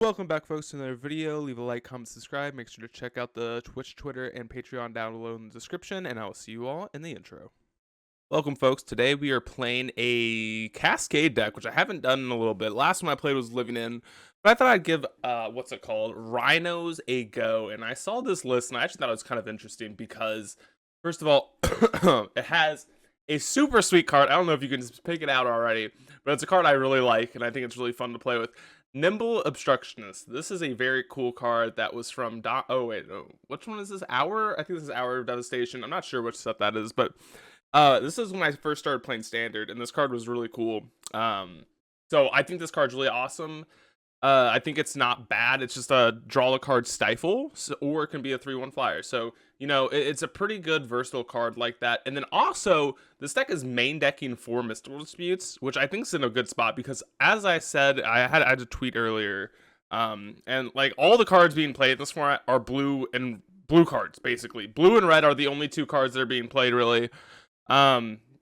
Welcome back, folks, to another video. Leave a like, comment, subscribe. Make sure to check out the Twitch, Twitter, and Patreon down below in the description, and I will see you all in the intro. Welcome, folks. Today we are playing a Cascade deck, which I haven't done in a little bit. Last one I played was Living In, but I thought I'd give, Rhinos a go. And I saw this list, and I actually thought it was kind of interesting because, first of all, it has a super sweet card. I don't know if you can just pick it out already, but it's a card I really like, and I think it's really fun to play with. Nimble Obstructionist. This is a very cool card that was from which one is this? I think this is Hour of Devastation. I'm not sure which set that is, but this is when I first started playing Standard, and this card was really cool. So I think this card's really awesome. I think it's not bad. It's just a draw a card Stifle, or it can be a 3/1 flyer. So, you know, it's a pretty good versatile card like that. And then also, this deck is main decking for Mystical Disputes, which I think is in a good spot because, as I said, I had a tweet earlier, and like all the cards being played in this format are blue cards, basically. Blue and red are the only two cards that are being played, really.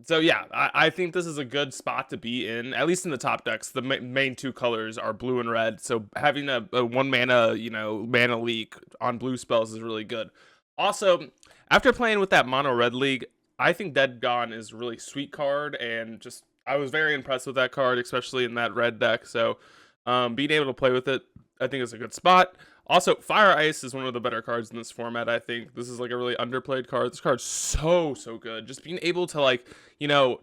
So yeah, I think this is a good spot to be in, at least in the top decks. The main two colors are blue and red, so having a 1 mana, mana leak on blue spells is really good. Also, after playing with that mono red league, I think Dead Gone is a really sweet card, and just I was very impressed with that card, especially in that red deck. So being able to play with it, I think is a good spot. Also, Fire Ice is one of the better cards in this format, I think. This is like a really underplayed card. This card's so good. Just being able to, like,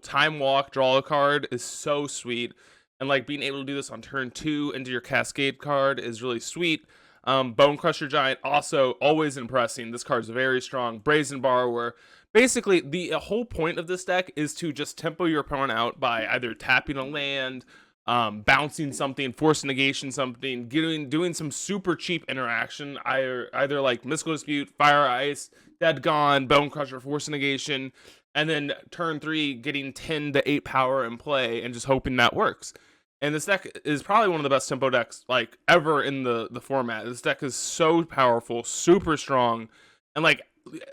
time walk, draw a card is so sweet. And like being able to do this on turn 2 into your Cascade card is really sweet. Bone Crusher Giant, also always impressing. This card's very strong. Brazen Borrower. Basically, the whole point of this deck is to just tempo your opponent out by either tapping a land, bouncing something, force negation something, doing some super cheap interaction, either like Mystical Dispute, Fire Ice, Dead Gone, Bone Crusher, force negation, and then turn 3 getting 10 to 8 power in play and just hoping that works. And this deck is probably one of the best tempo decks like ever in the format. This deck is so powerful, super strong, and like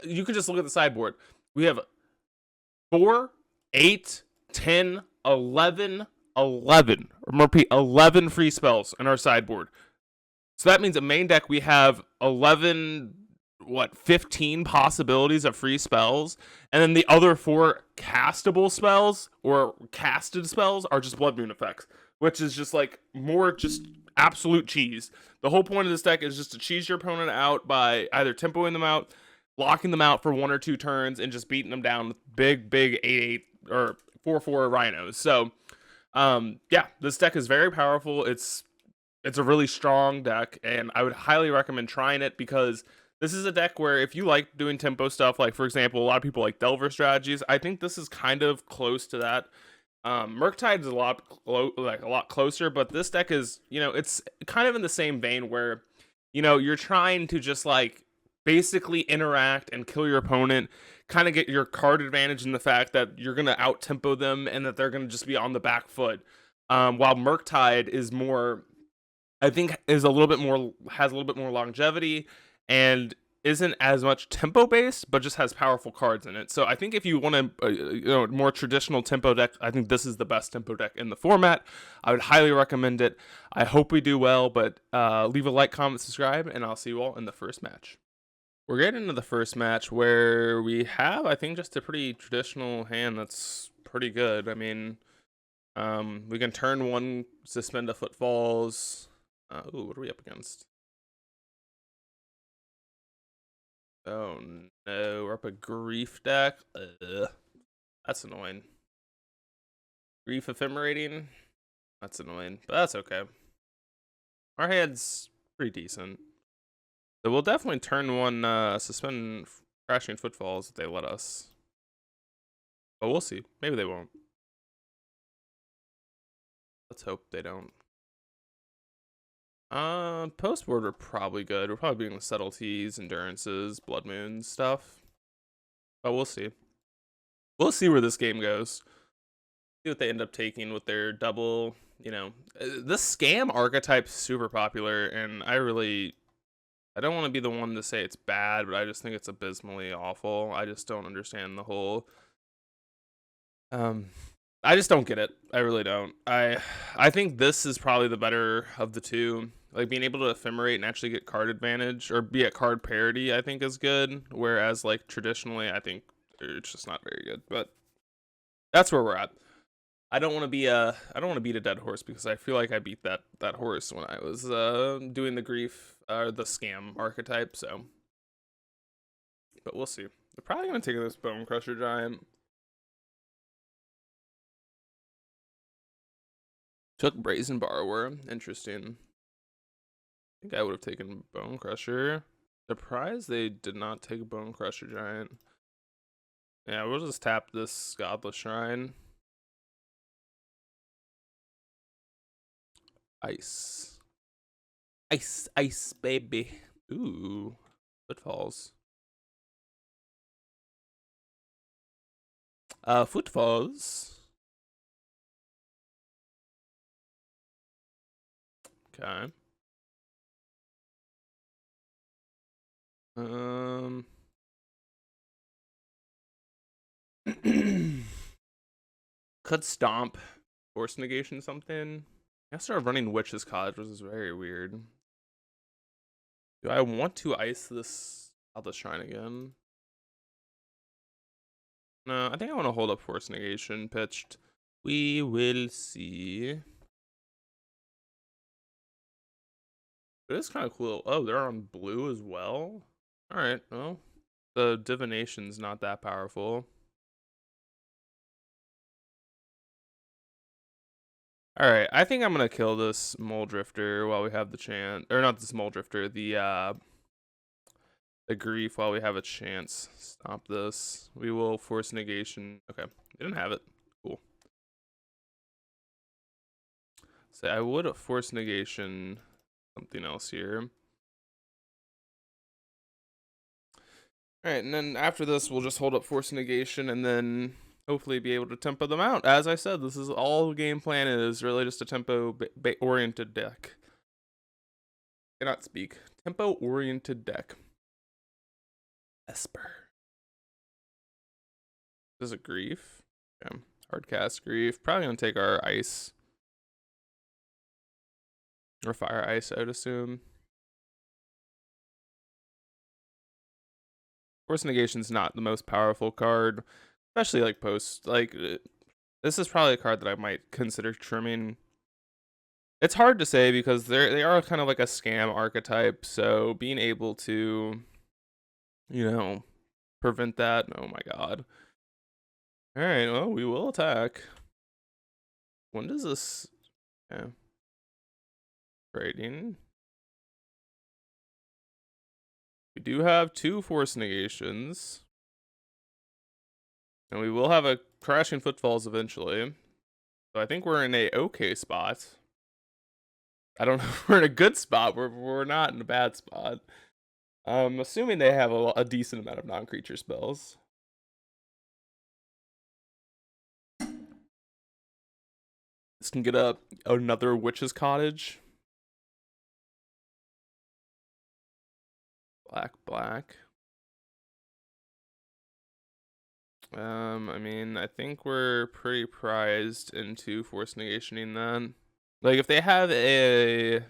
you can just look at the sideboard. We have 4, 8, 10, 11, 11, repeat, 11 free spells in our sideboard. So that means at main deck we have 15 possibilities of free spells, and then the other 4 castable spells or casted spells are just Blood Moon effects, which is just like more just absolute cheese. The whole point of this deck is just to cheese your opponent out by either tempoing them out, locking them out for 1 or 2 turns, and just beating them down with big 8/8 or 4/4 Rhinos. So yeah, this deck is very powerful. It's a really strong deck, and I would highly recommend trying it because this is a deck where if you like doing tempo stuff, like for example, a lot of people like Delver strategies, I think this is kind of close to that. Murktide is a lot closer, but this deck is, it's kind of in the same vein where, you're trying to just like basically interact and kill your opponent, kind of get your card advantage in the fact that you're going to out tempo them and that they're going to just be on the back foot. While Murktide is more, I think, has a little bit more longevity and isn't as much tempo based, but just has powerful cards in it. So I think if you want a more traditional tempo deck, I think this is the best tempo deck in the format. I would highly recommend it. I hope we do well, but leave a like, comment, subscribe, and I'll see you all in the first match. We're getting into the first match where we have, I think, just a pretty traditional hand that's pretty good. I mean, we can turn 1, suspend a Footfalls. What are we up against? Oh no, we're up a Grief deck. That's annoying. Grief Ephemerating. That's annoying, but that's okay. Our hand's pretty decent. So we'll definitely turn 1, suspend Crashing Footfalls if they let us. But we'll see. Maybe they won't. Let's hope they don't. Post board are probably good. We're probably doing Subtleties, Endurances, Blood Moons stuff. But we'll see. We'll see where this game goes. See what they end up taking with their double, This scam archetype's super popular, and I don't want to be the one to say it's bad, but I just think it's abysmally awful. I just don't understand the whole I just don't get it. I really don't. I think this is probably the better of the two. Like being able to ephemerate and actually get card advantage or be at card parity, I think is good. Whereas like traditionally, I think it's just not very good. But that's where we're at. I don't want to be I don't want to beat a dead horse because I feel like I beat that horse when I was doing the grief or the scam archetype. So, but we'll see. They're probably gonna take this Bone Crusher Giant. Took Brazen Borrower. Interesting. I think I would have taken Bone Crusher. Surprised they did not take Bone Crusher Giant. Yeah, we'll just tap this Godless Shrine. Ice. Ice, ice, baby. Ooh. Footfalls. Footfalls. Okay. Could stomp, force negation something. I started running Witch's Cottage, which is very weird. Do I want to ice this out the shrine again? No, I think I want to hold up force negation pitched. We will see. It is kind of cool. Oh, they're on blue as well. All right, well, the divination's not that powerful. All right, I think I'm gonna kill this Mole Drifter while we have the chance, or not this Mole Drifter, the grief while we have a chance. Stop this. We will force negation. Okay, they didn't have it. Cool. So I would force negation something else here. All right, and then after this, we'll just hold up force negation and then hopefully be able to tempo them out. As I said, this is all the game plan is, really just a tempo-oriented deck. Cannot speak. Tempo-oriented deck. Esper. This is a grief. Okay. Hard cast grief. Probably gonna take our ice. Or fire ice, I would assume. Force negation's not the most powerful card, especially like post. Like this is probably a card that I might consider trimming. It's hard to say because they are kind of like a scam archetype, so being able to, you know, prevent that. Oh my god. All right, well, we will attack. When does this? Yeah. Trading. We do have 2 force negations. And we will have a crashing footfalls eventually. So I think we're in a okay spot. I don't know if we're in a good spot. We're not in a bad spot. I'm assuming they have a decent amount of non-creature spells. This can get another Witch's Cottage. Black. I mean, I think we're pretty prized into force negationing that. Like, if they have a...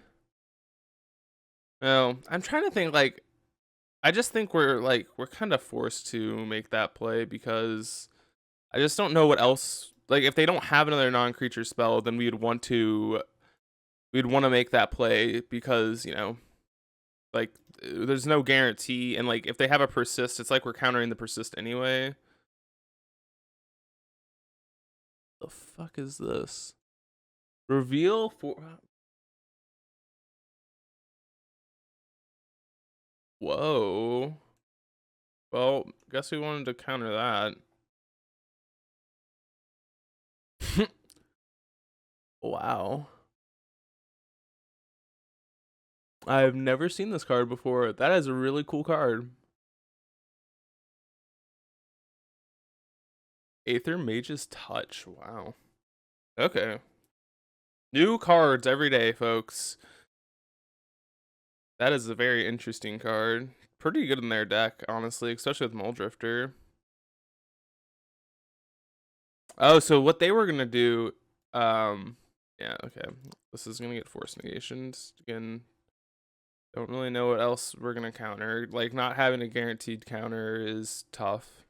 No, I'm trying to think, like... I just think we're kind of forced to make that play because I just don't know what else... Like, if they don't have another non-creature spell, then we'd want to make that play because, you know, like, there's no guarantee. And, like, if they have a persist, it's like we're countering the persist anyway. The fuck is this? Reveal for... Whoa. Well, guess we wanted to counter that. Wow. I've never seen this card before. That is a really cool card. Aether Mage's Touch. Wow. Okay. New cards every day, folks. That is a very interesting card. Pretty good in their deck, honestly, especially with Mole Drifter. Oh, so what they were gonna do, yeah, okay. This is gonna get force negations again. Don't really know what else we're gonna counter. Like, not having a guaranteed counter is tough.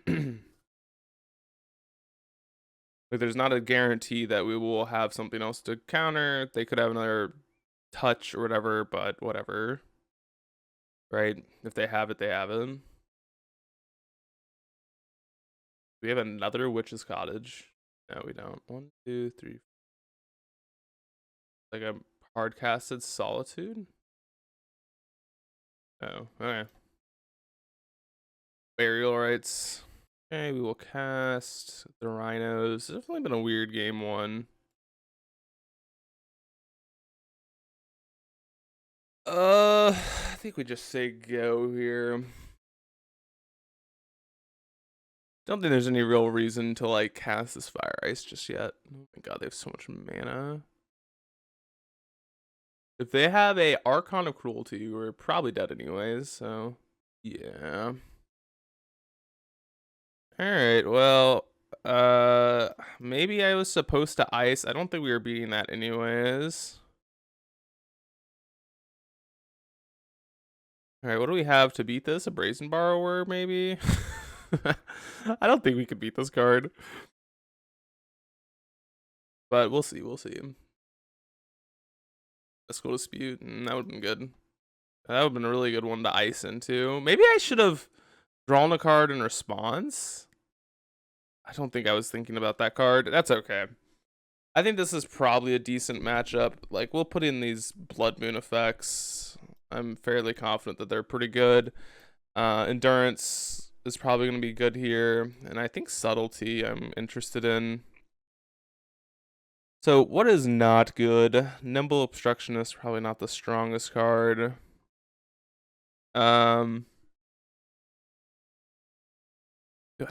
Like, there's not a guarantee that we will have something else to counter. They could have another touch or whatever, but whatever. Right? If they have it, they have it. We have another Witch's Cottage. No, we don't. 1, 2, 3. Like a hard casted Solitude? Oh, okay. Burial Rites. Okay, we will cast the Rhinos. It's definitely been a weird game one. I think we just say go here. Don't think there's any real reason to like cast this Fire Ice just yet. Oh my god, they have so much mana. If they have a Archon of Cruelty, we're probably dead anyways, so yeah. Alright, well, maybe I was supposed to ice. I don't think we were beating that anyways. Alright, what do we have to beat this? A Brazen Borrower, maybe? I don't think we could beat this card. But we'll see, we'll see. Mystical Dispute, that would have been good. That would have been a really good one to ice into. Maybe I should have drawn a card in response. I don't think I was thinking about that card. That's okay. I think this is probably a decent matchup. Like, we'll put in these Blood Moon effects. I'm fairly confident that they're pretty good. Endurance is probably going to be good here. And I think Subtlety I'm interested in. So what is not good? Nimble Obstructionist, probably not the strongest card. I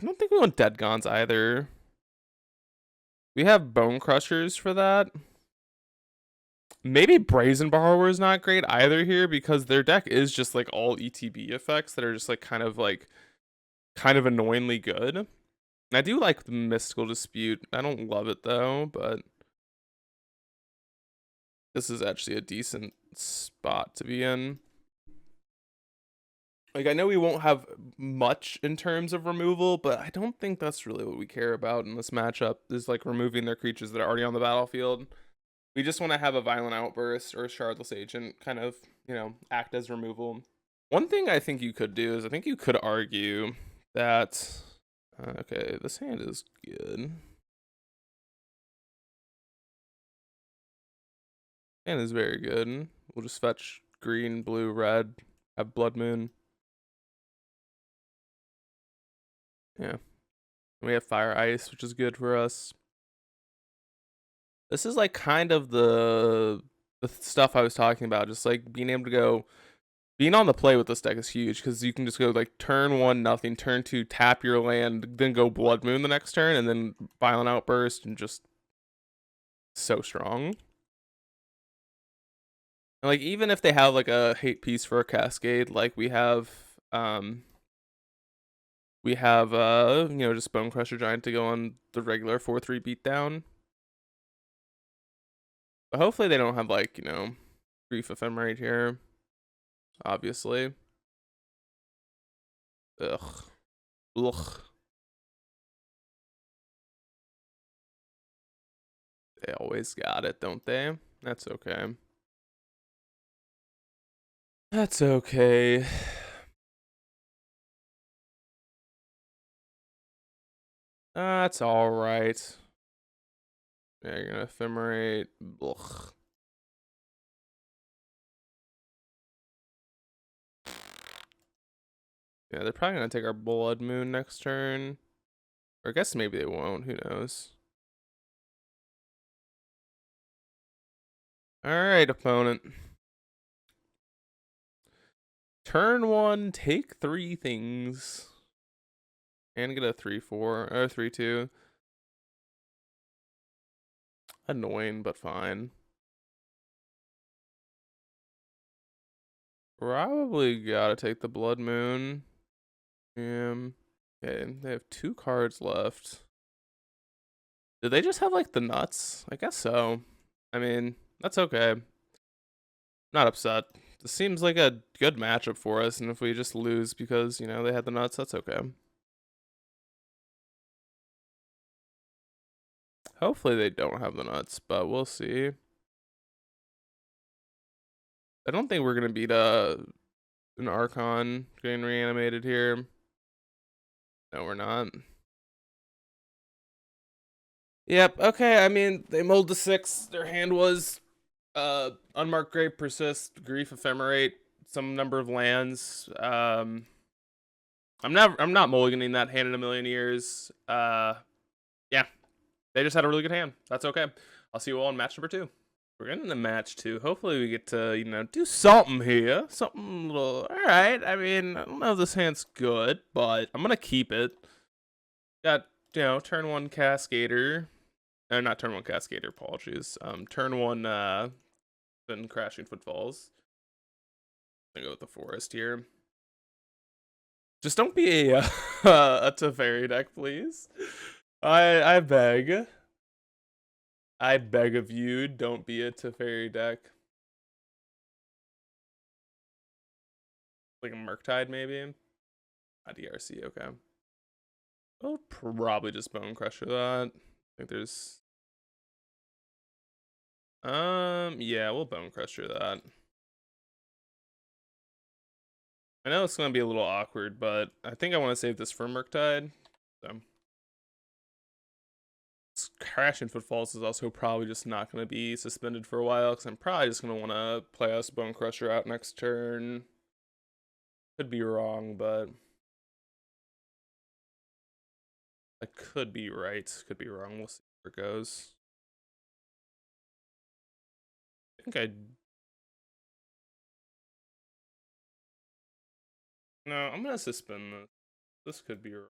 don't think we want Dead Gons either. We have Bone Crushers for that. Maybe Brazen Borrower is not great either here because their deck is just like all ETB effects that are just like kind of annoyingly good. And I do like the Mystical Dispute. I don't love it though, but this is actually a decent spot to be in. Like, I know we won't have much in terms of removal, but I don't think that's really what we care about in this matchup, is like removing their creatures that are already on the battlefield. We just want to have a Violent Outburst or a Shardless Agent kind of, act as removal. One thing I think you could do is I think you could argue that, okay, this hand is good. Hand is very good. We'll just fetch green, blue, red, have Blood Moon. Yeah. We have Fire Ice, which is good for us. This is like kind of the stuff I was talking about. Just like being able to go, being on the play with this deck is huge because you can just go like turn 1, nothing, turn 2, tap your land, then go Blood Moon the next turn, and then Violent Outburst, and just so strong. And like, even if they have like a hate piece for a Cascade, like we have just Bone Crusher Giant to go on the regular 4/3 beatdown. But hopefully they don't have like, Grief Ephemerate here. Obviously. Ugh. Ugh. They always got it, don't they? That's okay. That's okay. That's alright. Yeah, you're gonna ephemerate. Ugh. Yeah, they're probably gonna take our Blood Moon next turn. Or I guess maybe they won't, who knows. Alright, opponent. Turn 1, take 3 things. And get a 3/4 or 3/2. Annoying, but fine. Probably gotta take the Blood Moon. Okay, they have 2 cards left. Did they just have like the nuts? I guess so. I mean, that's okay. Not upset. This seems like a good matchup for us, and if we just lose because, you know, they had the nuts, that's okay. Hopefully they don't have the nuts, but we'll see. I don't think we're going to beat an Archon getting reanimated here. No, we're not. Yep, okay, I mean, they mulled the 6. Their hand was Unmarked Grave, Persist, Grief, Ephemerate, some number of lands. I'm not mulliganing that hand in a million years. Yeah, they just had a really good hand. That's okay. I'll see you all in match number 2. We're getting into match 2. Hopefully we get to, you know, do something here. Something little. Alright, I mean, I don't know if this hand's good, but I'm gonna keep it. Got, you know, turn 1 Cascader. No, not turn 1 Cascader, apologies. Turn 1 then Crashing Footfalls. I'm gonna go with the Forest here. Just don't be a a Teferi deck, please. I beg. I beg of you, don't be a Teferi deck. Like a Murktide, maybe? A DRC, okay. I'll probably just Bone Crusher that. I think there's... yeah, we'll Bone Crusher that. I know it's gonna be a little awkward, but I think I want to save this for Murktide. So... Crashing Footfalls is also probably just not going to be suspended for a while, because I'm probably just going to want to play us Bone Crusher out next turn. Could be wrong, but I could be right. Could be wrong. We'll see where it goes. I think I... No, I'm going to suspend this. This could be wrong.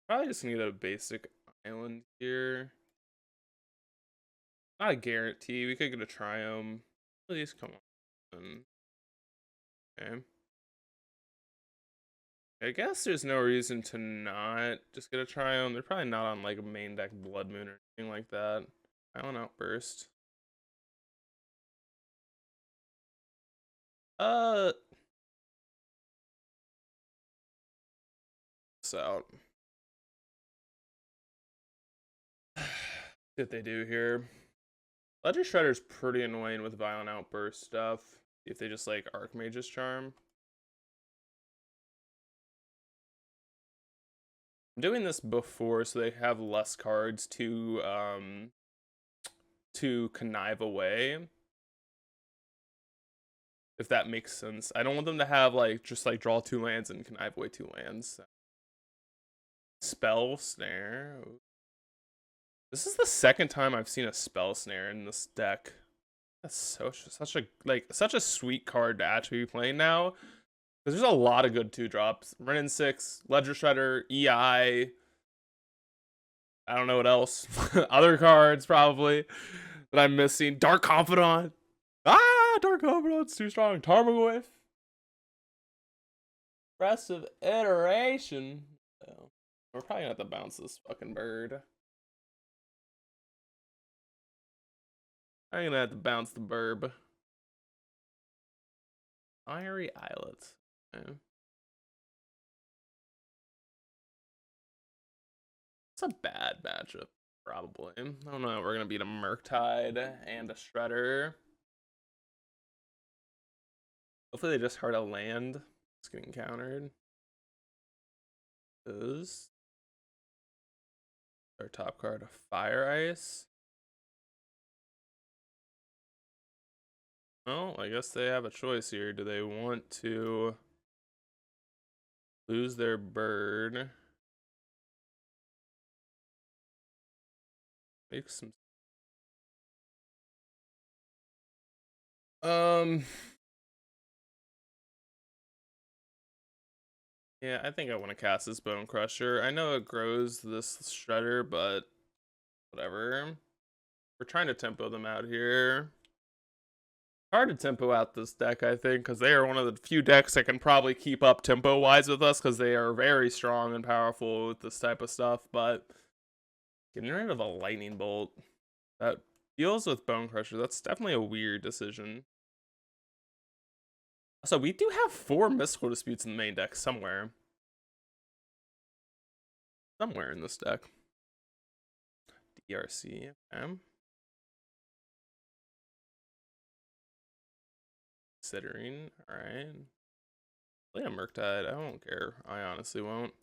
Probably just going to get a basic island here. Not a guarantee. We could get a Triome. Please, come on. Okay. I guess there's no reason to not just get a Triome. They're probably not on like a main deck Blood Moon or anything like that. Island Outburst. So what they do here? Ledger Shredder's pretty annoying with Violent Outburst stuff. If they just like Archmage's Charm. I'm doing this before so they have less cards to connive away. If that makes sense. I don't want them to have like just like draw 2 lands and connive away 2 lands. Spell Snare. This is the second time I've seen a Spell Snare in this deck. That's such a sweet card to actually be playing now. Because there's a lot of good 2-drops. Renin 6, Ledger Shredder, EI. I don't know what else. Other cards probably that I'm missing. Dark Confidant. Dark Confidant's too strong. Tarmogoyf. Impressive iteration. Oh, we're probably gonna have to bounce this fucking bird. I'm gonna have to bounce the burb. Fiery Islet. Okay. It's a bad matchup, probably. I don't know. We're gonna beat a Murktide and a Shredder. Hopefully they just heard a land. It's getting countered. Is our top card a Fire Ice? Well, I guess they have a choice here. Do they want to lose their bird? Make some... Yeah, I think I want to cast this Bone Crusher. I know it grows this Shredder, but whatever. We're trying to tempo them out here. Hard to tempo out this deck, I think, because they are one of the few decks that can probably keep up tempo-wise with us, because they are very strong and powerful with this type of stuff, but getting rid of a Lightning Bolt, that Deals with Bone Crusher. That's definitely a weird decision. So we do have 4 Mystical Disputes in the main deck somewhere. Somewhere in this deck. DRC. Okay. Considering. Alright. Play a Murktide. I don't care. I honestly won't.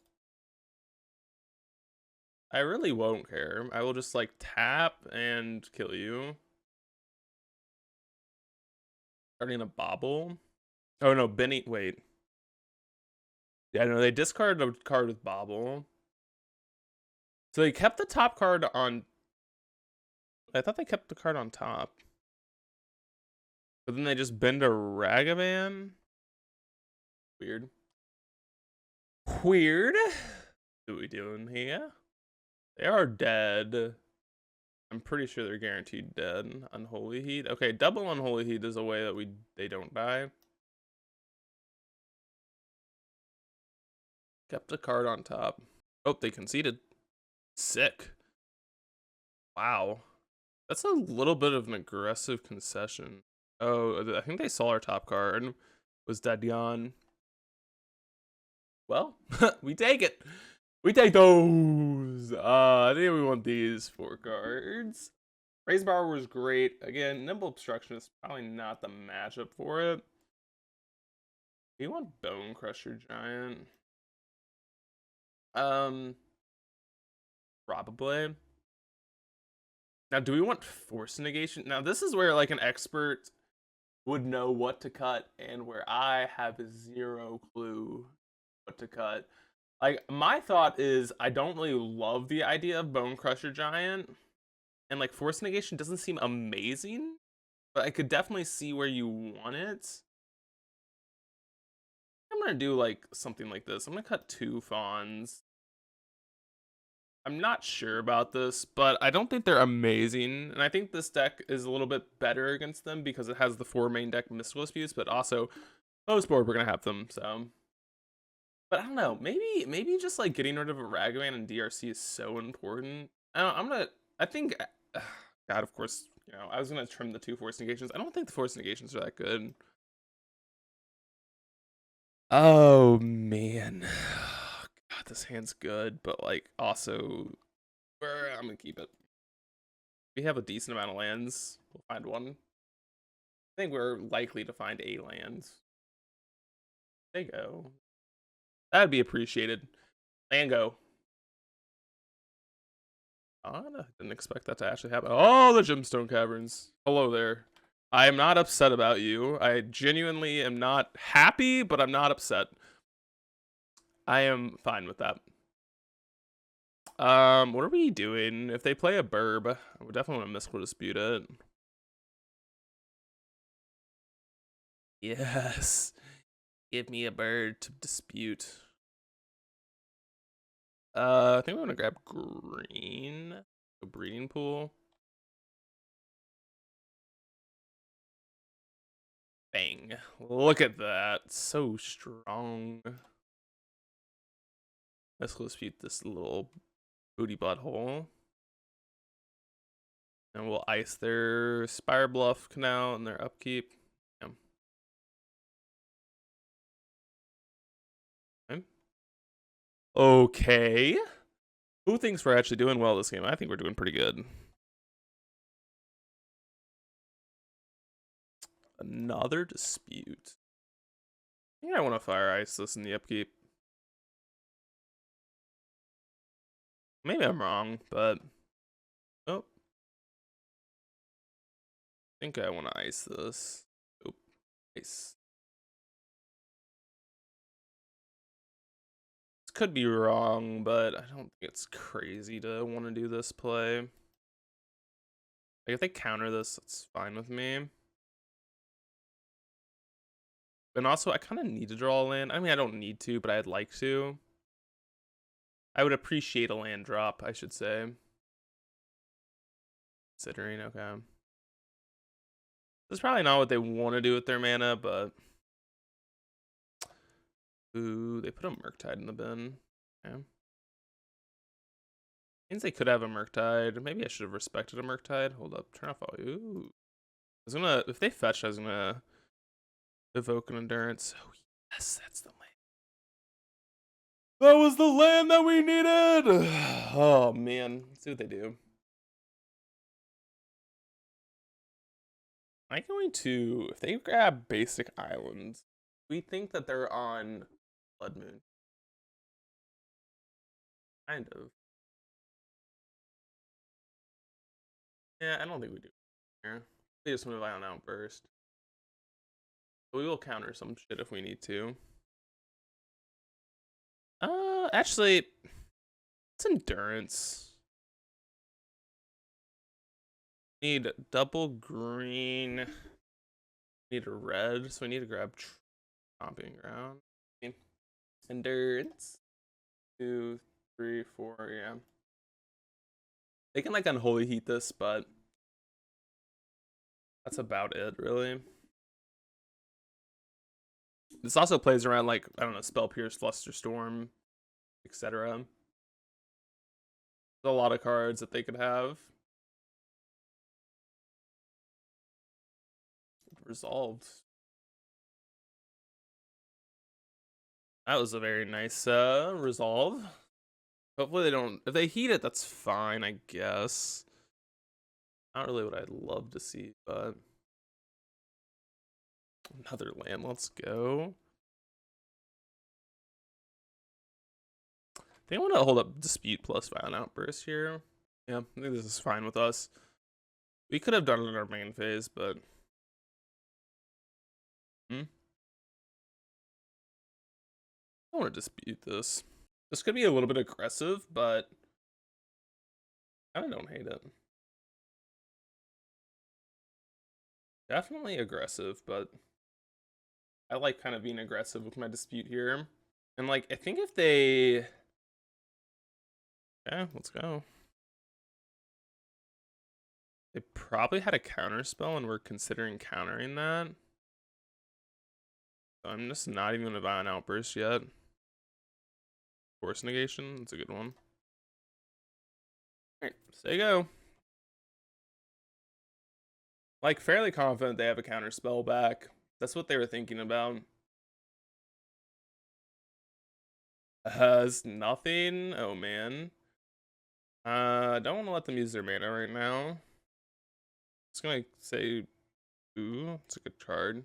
I really won't care. I will just like tap and kill you. Starting a Bobble. Oh no, Benny. Wait. Yeah, no, they discarded a card with Bobble. So they kept the top card on. I thought they kept the card on top. But then they just bend a Ragavan? Weird. Weird. What are we doing here? They are dead. I'm pretty sure they're guaranteed dead. Unholy Heat. Okay, double Unholy Heat is a way that they don't die. Kept a card on top. Oh, they conceded. Sick. Wow. That's a little bit of an aggressive concession. Oh, I think they saw our top card. Was Dadyan. Well, we take it. We take those. I think we want these 4 cards. Raise Bar was great. Again, Nimble Obstruction is probably not the matchup for it. We want Bone Crusher Giant. Probably. Now, do we want Force Negation? Now, this is where like an expert would know what to cut, and where I have 0 clue what to cut. Like, my thought is I don't really love the idea of Bone Crusher Giant, and like Force Negation doesn't seem amazing, but I could definitely see where you want it. I'm gonna do like something like this. I'm gonna cut 2 Fawns. I'm not sure about this, but I don't think they're amazing, and I think this deck is a little bit better against them because it has the 4 main deck Mystical Disputes, but also post board we're gonna have them. So, but I don't know. Maybe just like getting rid of a Ragavan and DRC is so important. I think. God, of course, I was gonna trim the 2 Force Negations. I don't think the Force Negations are that good. Oh man. God, this hand's good, but like also I'm gonna keep it. We have a decent amount of lands. We'll find one. I think we're likely to find a land. There you go. That'd be appreciated. Land go. I didn't expect that to actually happen. Oh, the Gemstone Caverns. Hello there. I am not upset about you. I genuinely am not happy, but I'm not upset. I am fine with that. What are we doing? If they play a Burb, I would definitely want to Mystical Dispute it. Yes. Give me a bird to dispute. I think we want to grab green. A breeding pool. Bang. Look at that. So strong. Let's dispute this little booty butthole. And we'll ice their Spire Bluff Canal and their upkeep. Yeah. Okay. Who thinks we're actually doing well this game? I think we're doing pretty good. Another dispute. I think I want to fire ice this in the upkeep. Maybe I'm wrong, but oh, I think I want to ice this. Oh, ice. This could be wrong, but I don't think it's crazy to want to do this play. Like if they counter this, it's fine with me. And also, I kind of need to draw a land. I mean, I don't need to, but I'd like to. I would appreciate a land drop, I should say. Considering, okay. This is probably not what they want to do with their mana, but... Ooh, they put a Murktide in the bin. Okay. I Means they could have a Murktide. Maybe I should have respected a Murktide. Hold up, turn off all. Ooh. I was gonna, if they fetch, I was gonna evoke an Endurance. Oh yes, that's the land. That was the land that we needed. Oh man, let's see what they do. Am I going to, if they grab basic islands, we think that they're on Blood Moon. Kind of. Yeah, I don't think we do. Here. They just move Violent Outburst. But we will counter some shit if we need to. Actually, it's Endurance. Need double green. Need a red, so we need to grab Stomping Ground. Endurance. 2, 3, 4, yeah. They can like Unholy Heat this, but that's about it, really. This also plays around like, I don't know, Spell Pierce, Flusterstorm, etc. There's a lot of cards that they could have. Resolved. That was a very nice resolve. Hopefully they don't, if they heat it, that's fine, I guess. Not really what I'd love to see, but another land, let's go. I think I want to hold up Dispute plus Violent Outburst here. Yeah, I think this is fine with us. We could have done it in our main phase, but I don't want to dispute this. This could be a little bit aggressive, but I don't hate it. Definitely aggressive, but I like kind of being aggressive with my dispute here. And like, I think if they... Yeah, let's go. They probably had a counter spell and we're considering countering that. So I'm just not even gonna buy an Outburst yet. Force Negation, that's a good one. Alright, so you go. Like, fairly confident they have a counter spell back. That's what they were thinking about. Has nothing? Oh man. Don't want to let them use their mana right now. It's gonna say, ooh, it's a good card.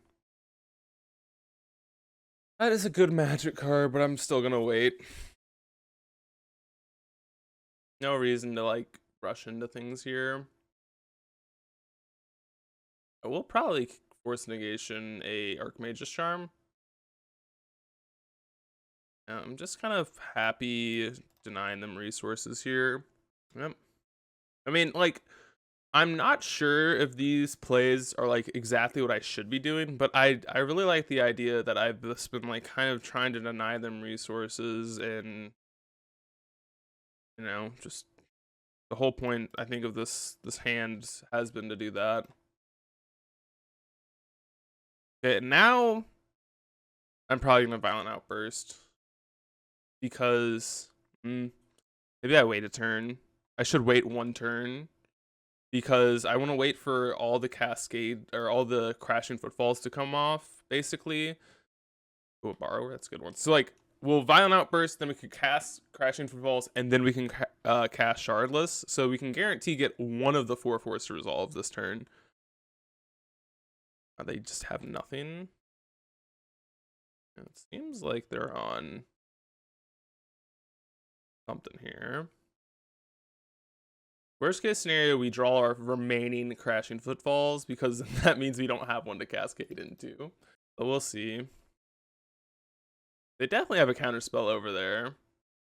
That is a good magic card, but I'm still gonna wait. No reason to like rush into things here. I will probably force negation a Archmage's Charm. I'm just kind of happy denying them resources here. Yep. I mean, like, I'm not sure if these plays are like exactly what I should be doing, but I really like the idea that I've just been like kind of trying to deny them resources, and you know, just the whole point I think of this hand has been to do that. Okay, now I'm probably gonna Violent Outburst because maybe I wait a turn. I should wait one turn because I want to wait for all the Cascade or all the Crashing Footfalls to come off, basically. Oh, Borrower, that's a good one. So like, we'll Violent Outburst, then we can cast Crashing Footfalls, and then we can cast Shardless, so we can guarantee get one of the 4/4s to resolve this turn. They just have nothing. It seems like they're on something here. Worst case scenario, we draw our remaining Crashing Footfalls because that means we don't have one to cascade into. But we'll see. They definitely have a counter spell over there.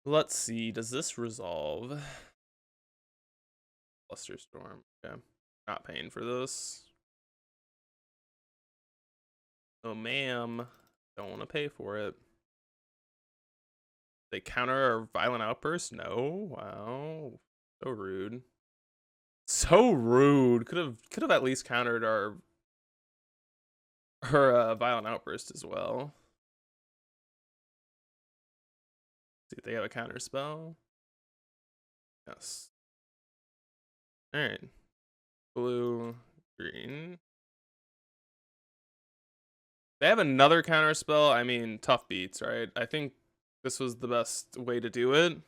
Let's see, does this resolve? Flusterstorm. Okay. Not paying for this. Oh, ma'am. Don't want to pay for it. They counter our Violent Outburst? No. Wow. So rude. So rude. Could have at least countered our Violent Outburst as well. See if they have a counter spell. Yes. All right. Blue, green. They have another counter spell. I mean, tough beats, right? I think this was the best way to do it.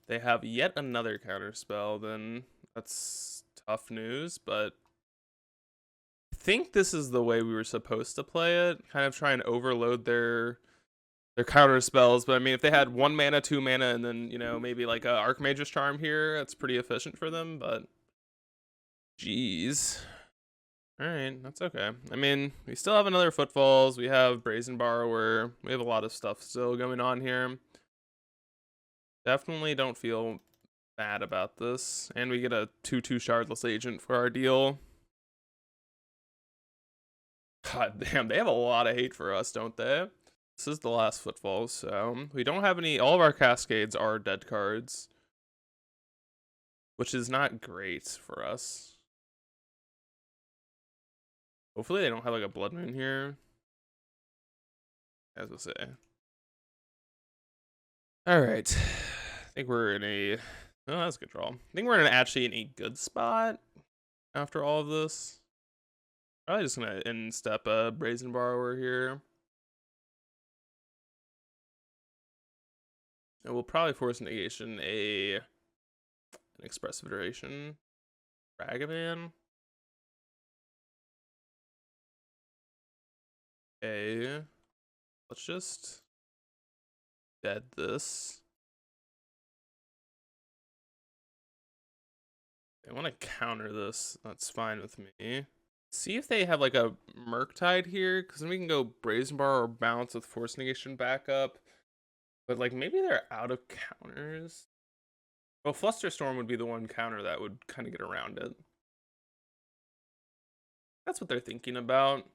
They have yet another counter spell, then that's tough news, but I think this is the way we were supposed to play it. Kind of try and overload their counter spells. But I mean, if they had 1 mana, 2 mana, and then, you know, maybe like a Archmage's Charm here, that's pretty efficient for them, but jeez. Alright, that's okay. I mean, we still have another Footfalls, we have Brazen Borrower, we have a lot of stuff still going on here. Definitely don't feel bad about this. And we get a 2/2 Shardless Agent for our deal. God damn, they have a lot of hate for us, don't they? This is the last Footfall, so we don't have any. All of our Cascades are dead cards, which is not great for us. Hopefully they don't have like a Blood Moon here, as we'll say. All right, I think we're in a. Oh, that's a good draw. I think we're actually in a good spot after all of this. Probably just gonna end step a Brazen Borrower here. And we'll probably force negation an Expressive Iteration. Ragavan. Okay. Let's just dead this. They want to counter this. That's fine with me. See if they have like a Murktide here, because then we can go Brazen Bar or bounce with Force Negation backup. But like maybe they're out of counters. Well, Flusterstorm would be the one counter that would kind of get around it. That's what they're thinking about.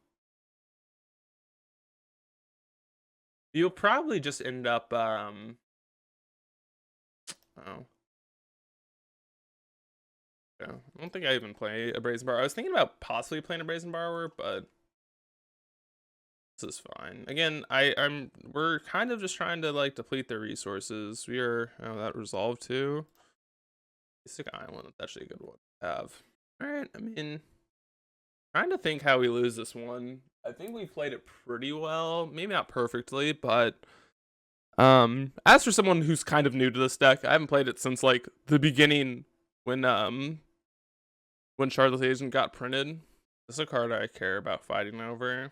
You'll probably just end up oh. Yeah, I don't think I even play a Brazen Borrower. I was thinking about possibly playing a Brazen Borrower, but this is fine. Again, we're kind of just trying to like deplete their resources. We are that resolved too. Basic Island, that's actually a good one to have. Alright, I mean, trying to think how we lose this one. I think we played it pretty well. Maybe not perfectly, but as for someone who's kind of new to this deck, I haven't played it since like the beginning when Shardless Agent got printed. This is a card I care about fighting over.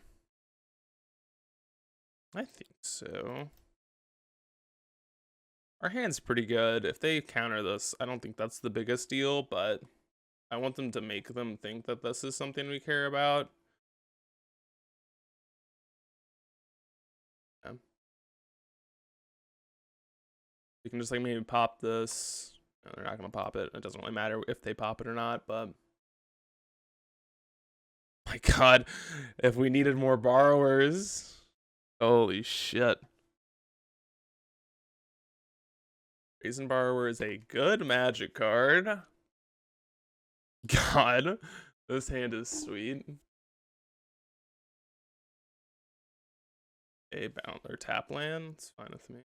I think so. Our hand's pretty good. If they counter this, I don't think that's the biggest deal, but I want them to make them think that this is something we care about. Yeah. We can just like maybe pop this. No, they're not gonna pop it. It doesn't really matter if they pop it or not, but my god, if we needed more borrowers. Holy shit. Brazen Borrower is a good Magic card. God, this hand is sweet. A bound or tap land, it's fine with me.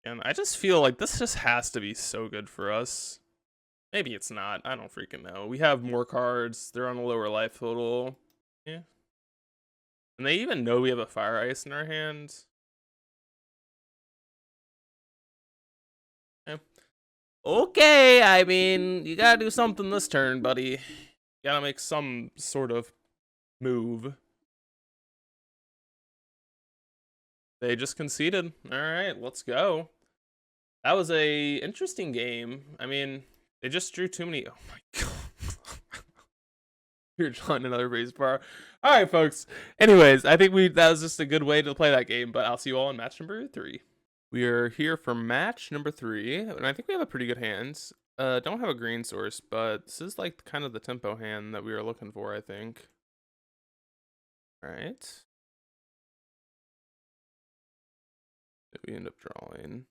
And I just feel like this just has to be so good for us. Maybe it's not. I don't freaking know. We have more cards. They're on a lower life total. Yeah. And they even know we have a Fire Ice in our hand. Yeah. Okay, I mean, you gotta do something this turn, buddy. You gotta make some sort of move. They just conceded. All right, let's go. That was a interesting game. I mean, they just drew too many. Oh my god. You're drawing another base bar. All right, folks. Anyways, I think that was just a good way to play that game, but I'll see you all in match number 3. We are here for match number 3, and I think we have a pretty good hand. Don't have a green source, but this is like kind of the tempo hand that we were looking for, I think. All right. We end up drawing.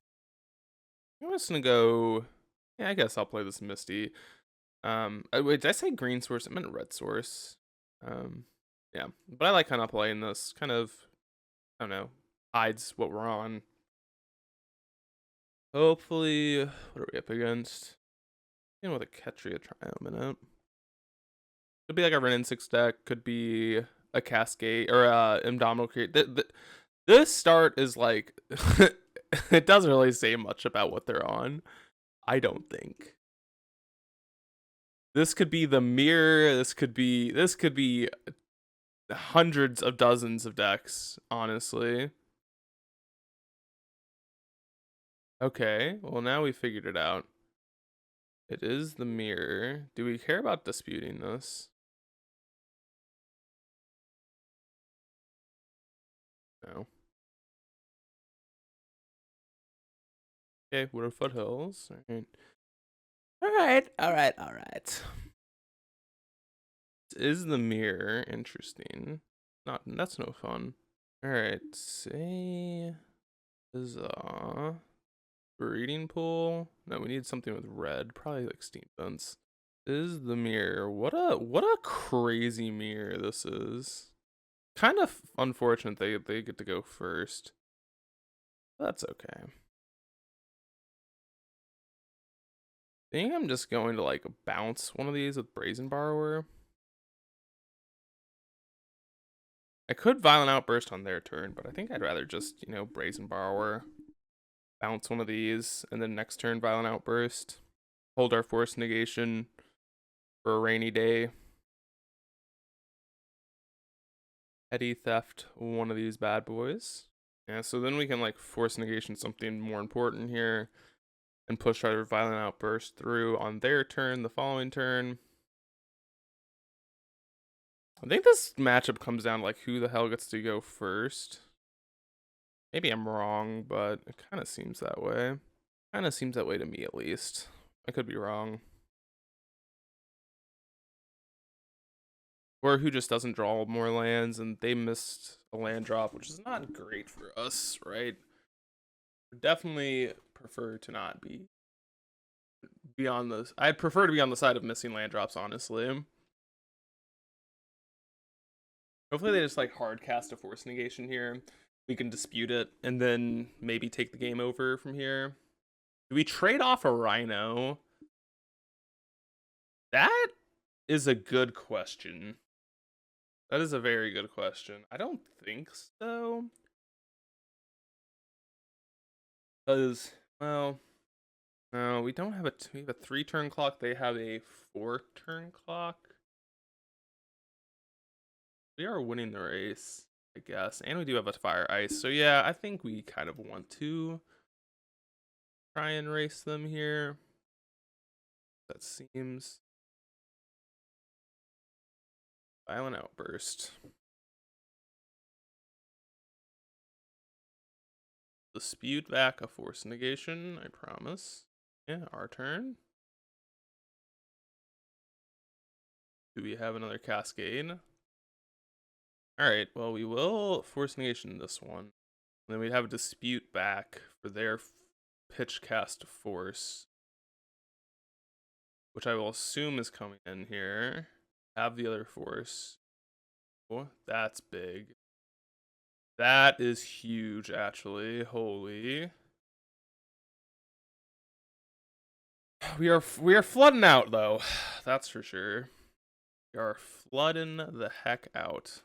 I'm just gonna go. Yeah, I guess I'll play this Misty. Wait, did I say green source? I meant red source. Yeah, but I like kind of playing this. Kind of, I don't know, hides what we're on. Hopefully, what are we up against? with a Ketria Triome in it. Could be like a Ren and 6 deck. Could be a Cascade or Indomitable Create. This start is like it doesn't really say much about what they're on. I don't think. This could be the mirror. This could be hundreds of dozens of decks, honestly. Okay, well now we figured it out. It is the mirror. Do we care about disputing this? No. Okay, what are foothills? Alright. Is the mirror interesting? That's no fun. Alright, say breeding pool. No, we need something with red. Probably like steam fence. Is the mirror. What a crazy mirror this is. Kind of unfortunate they get to go first. That's okay. I think I'm just going to like bounce one of these with Brazen Borrower. I could Violent Outburst on their turn, but I think I'd rather just, Brazen Borrower. Bounce one of these, and then next turn Violent Outburst. Hold our Force Negation for a rainy day. Petty Theft one of these bad boys. Yeah, so then we can like Force Negation something more important here and push our Violent Outburst through on their turn, the following turn. I think this matchup comes down to like who the hell gets to go first. Maybe I'm wrong, but it kind of seems that way. Kind of seems that way to me at least. I could be wrong. Or who just doesn't draw more lands and they missed a land drop, which is not great for us, right? Definitely prefer to not be on this. I'd prefer to be on the side of missing land drops, honestly. Hopefully they just like hard cast a Force Negation here. We can dispute it and then maybe take the game over from here. Do we trade off a Rhino? That is a good question. That is a very good question. I don't think so. Because, well, no, we don't have we have a 3-turn clock. They have a 4-turn clock. We are winning the race, I guess. And we do have a Fire Ice. So yeah, I think we kind of want to try and race them here. That seems. Violent Outburst. Dispute back a Force Negation, I promise. Yeah, our turn. Do we have another Cascade? Alright, well, we will Force Negation this one. And then we'd have a Dispute back for their pitch cast Force. Which I will assume is coming in here. Have the other Force. Oh, that's big. That is huge, actually. Holy. We are flooding out, though. That's for sure. We are flooding the heck out.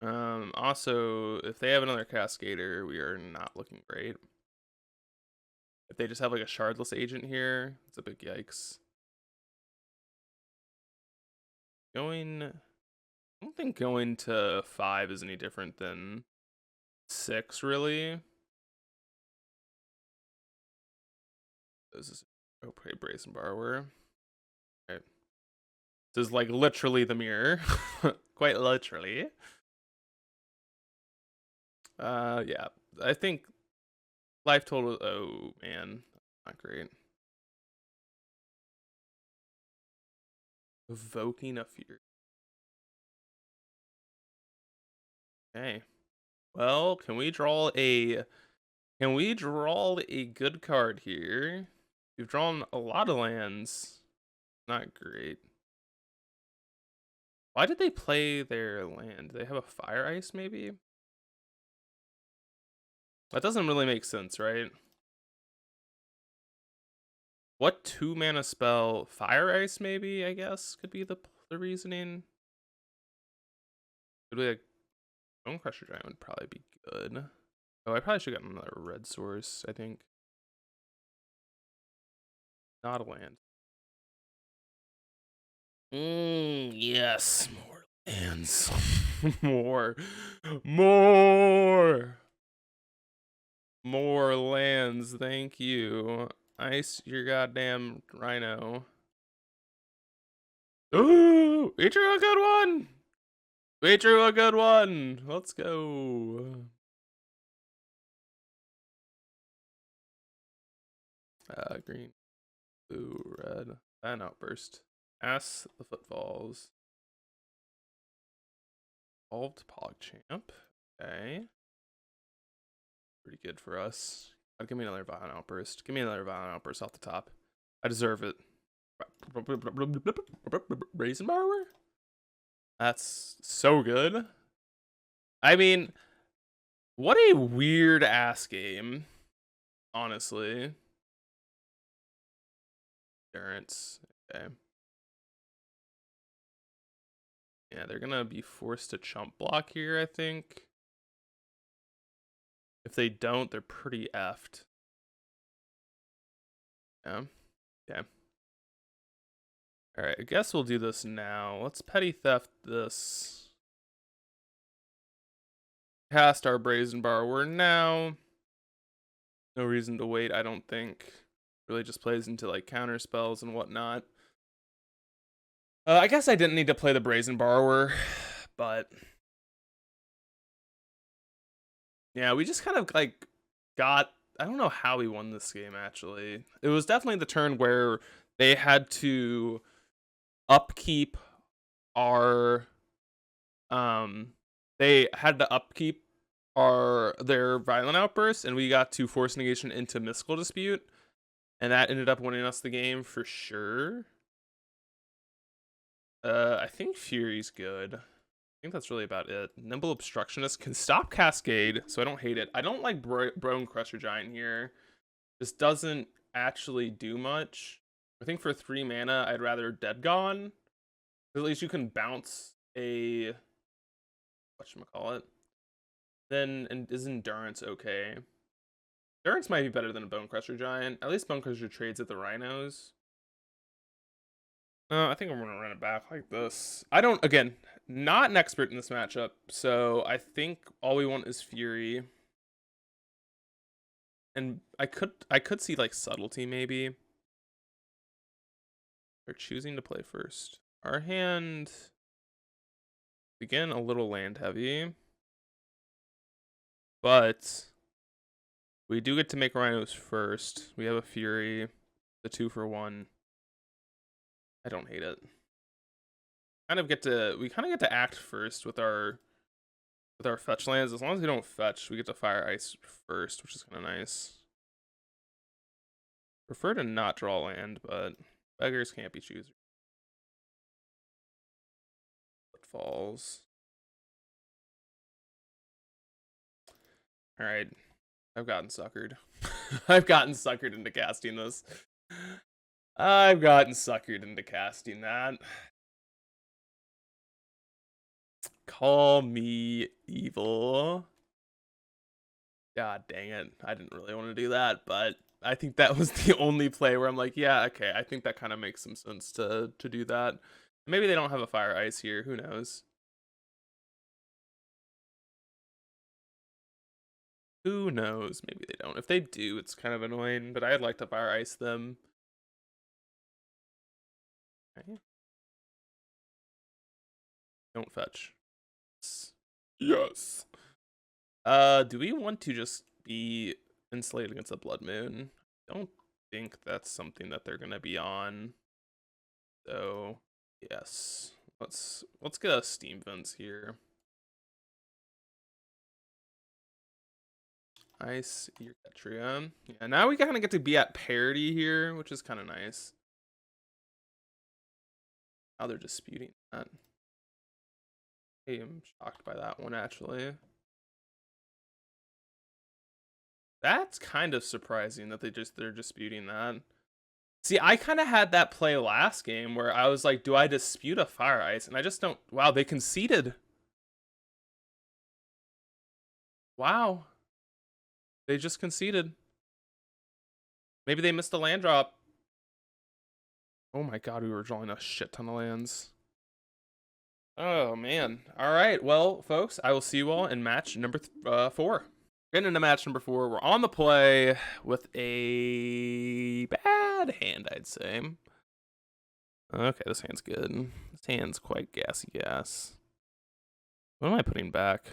Also, if they have another Cascader, we are not looking great. If they just have like a Shardless Agent here, it's a big yikes. I don't think going to 5 is any different than 6, really. This is okay, Brazen Borrower. Okay. This is like literally the mirror. Quite literally. Yeah. I think life total, oh man, not great. Evoking a Fury. Okay. Well, can we draw a good card here? We've drawn a lot of lands. Not great. Why did they play their land? Do they have a Fire Ice, maybe? That doesn't really make sense, right? What 2-mana spell? Fire Ice, maybe, I guess, could be the reasoning. Could be like Bone Crusher Giant would probably be good. Oh, I probably should have gotten another red source, I think. Not a land. Yes. More lands. More. More. More lands. Thank you. Ice your goddamn Rhino. Ooh! We drew a good one! We drew a good one! Let's go. Green, blue, red. An outburst. Ass the footfalls. Evolved Pogchamp. Okay. Pretty good for us. Give me another Violent Outburst. Give me another Violent Outburst off the top. I deserve it. Raisin Borrower? That's so good. I mean, what a weird ass game. Honestly. Endurance. Okay. Yeah, they're gonna be forced to chump block here, I think. If they don't, they're pretty effed. Yeah. Okay. Alright, I guess we'll do this now. Let's petty theft this. Cast our Brazen Borrower now. No reason to wait, I don't think. Really just plays into like counter spells and whatnot. I guess I didn't need to play the Brazen Borrower, but yeah, we just kind of like got, I don't know how we won this game actually. It was definitely the turn where they had to upkeep our they had to upkeep their Violent Outburst, and we got to force negation into Mystical Dispute, and that ended up winning us the game for sure. I think Fury's good. I think that's really about it. Nimble Obstructionist can stop Cascade, so I don't hate it. I don't like Bone Crusher Giant here. This doesn't actually do much. I think for 3 mana, I'd rather Dead Gone. At least you can bounce a whatchamacallit. Then is Endurance okay? Endurance might be better than a Bone Crusher Giant. At least Bone Crusher trades at the Rhinos. I think I'm gonna run it back like this. I don't, again, not an expert in this matchup, so I think all we want is Fury. And I could see like Subtlety maybe. They're choosing to play first. Our hand, again, a little land heavy, but we do get to make Rhinos first. We have a Fury, the 2-for-1. I don't hate it. We kind of get to act first with our fetch lands. As long as we don't fetch, we get to fire ice first, which is kind of nice. Prefer to not draw land, but beggars can't be choosers. Footfalls. All right, I've gotten suckered. I've gotten suckered into casting this. I've gotten suckered into casting that. Call me evil. God dang it. I didn't really want to do that, but I think that was the only play where I'm like, yeah, okay, I think that kind of makes some sense to do that. Maybe they don't have a fire ice here, who knows? Who knows? Maybe they don't. If they do, it's kind of annoying, but I'd like to fire ice them. Okay. Don't fetch. Yes. Do we want to just be insulated against a Blood Moon? Don't think that's something that they're gonna be on. So yes. Let's get a Steam Vents here. Ice your Ketria. Yeah, now we kind of get to be at parity here, which is kind of nice. Now they're disputing that. I am shocked by that one, actually. That's kind of surprising that they're disputing that. See, I kind of had that play last game where I was like, do I dispute a Fire Ice? And I just don't. Wow, they conceded. Wow. They just conceded. Maybe they missed a land drop. Oh my god, we were drawing a shit ton of lands. Oh man. All right. Well, folks, I will see you all in match number 4. Getting into match number 4. We're on the play with a bad hand, I'd say. Okay, this hand's good. This hand's quite gassy gas. What am I putting back?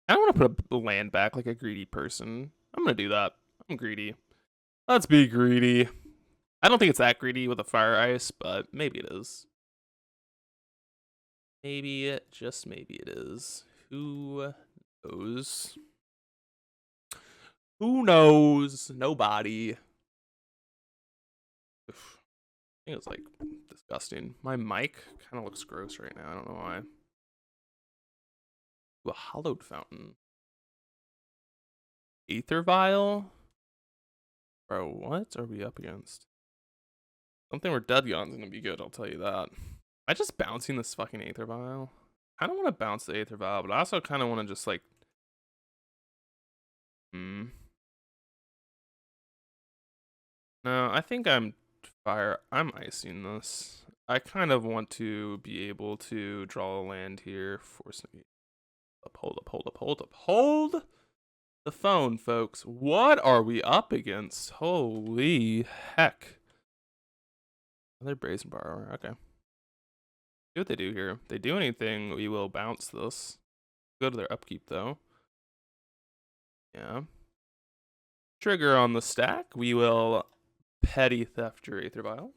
I don't want to put a land back like a greedy person. I'm going to do that. I'm greedy. Let's be greedy. I don't think it's that greedy with a Fire Ice, but maybe it is. Maybe, just maybe it is. Who knows? Who knows? Nobody. Oof. I think it's like disgusting. My mic kind of looks gross right now. I don't know why. Ooh, a hollowed fountain. Aether Vial? Bro, what are we up against? Something where Deadgon's gonna be good, I'll tell you that. Am I just bouncing this fucking Aether Vial? I don't want to bounce the Aether Vial, but I also kind of want to just like... No, I think I'm icing this. I kind of want to be able to draw a land here. Forcing hold the phone, folks. What are we up against? Holy heck. Another Brazen Borrower. Okay. See what they do here. If they do anything, we will bounce this. Go to their upkeep, though. Yeah. Trigger on the stack. We will petty theft your Aether Vial.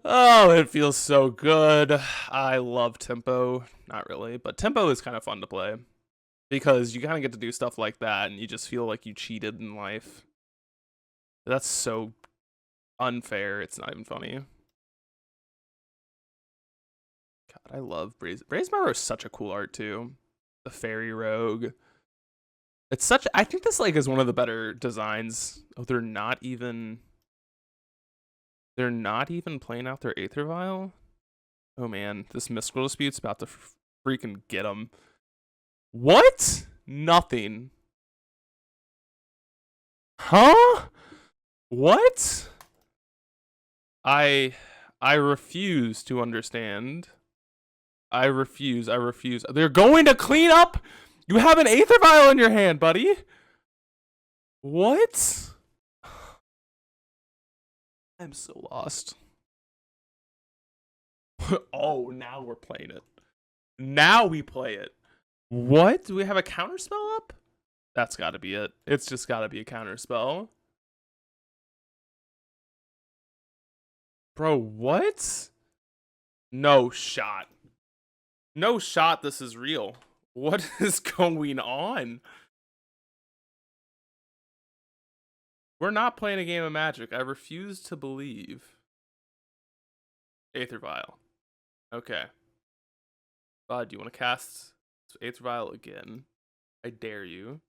Oh, it feels so good. I love tempo. Not really, but tempo is kind of fun to play because you kind of get to do stuff like that and you just feel like you cheated in life. That's so unfair. It's not even funny. God, I love Brazen Borrower is such a cool art too. The Fairy Rogue. It's such. I think this like is one of the better designs. Oh, they're not even playing out their Aether Vial. Oh man, this Mystical Dispute's about to freaking get them. What? Nothing. Huh? What? I refuse to understand. I refuse. They're going to clean up. You have an Aether Vial in your hand, buddy. What? I'm so lost. Oh, now we're playing it. Now we play it. What? Do we have a counter spell up? That's got to be it. It's just got to be a counter spell. Bro, what? No shot. No shot this is real. What is going on? We're not playing a game of Magic. I refuse to believe. Aether Vial. Okay. Bud, do you want to cast Aether Vial again? I dare you.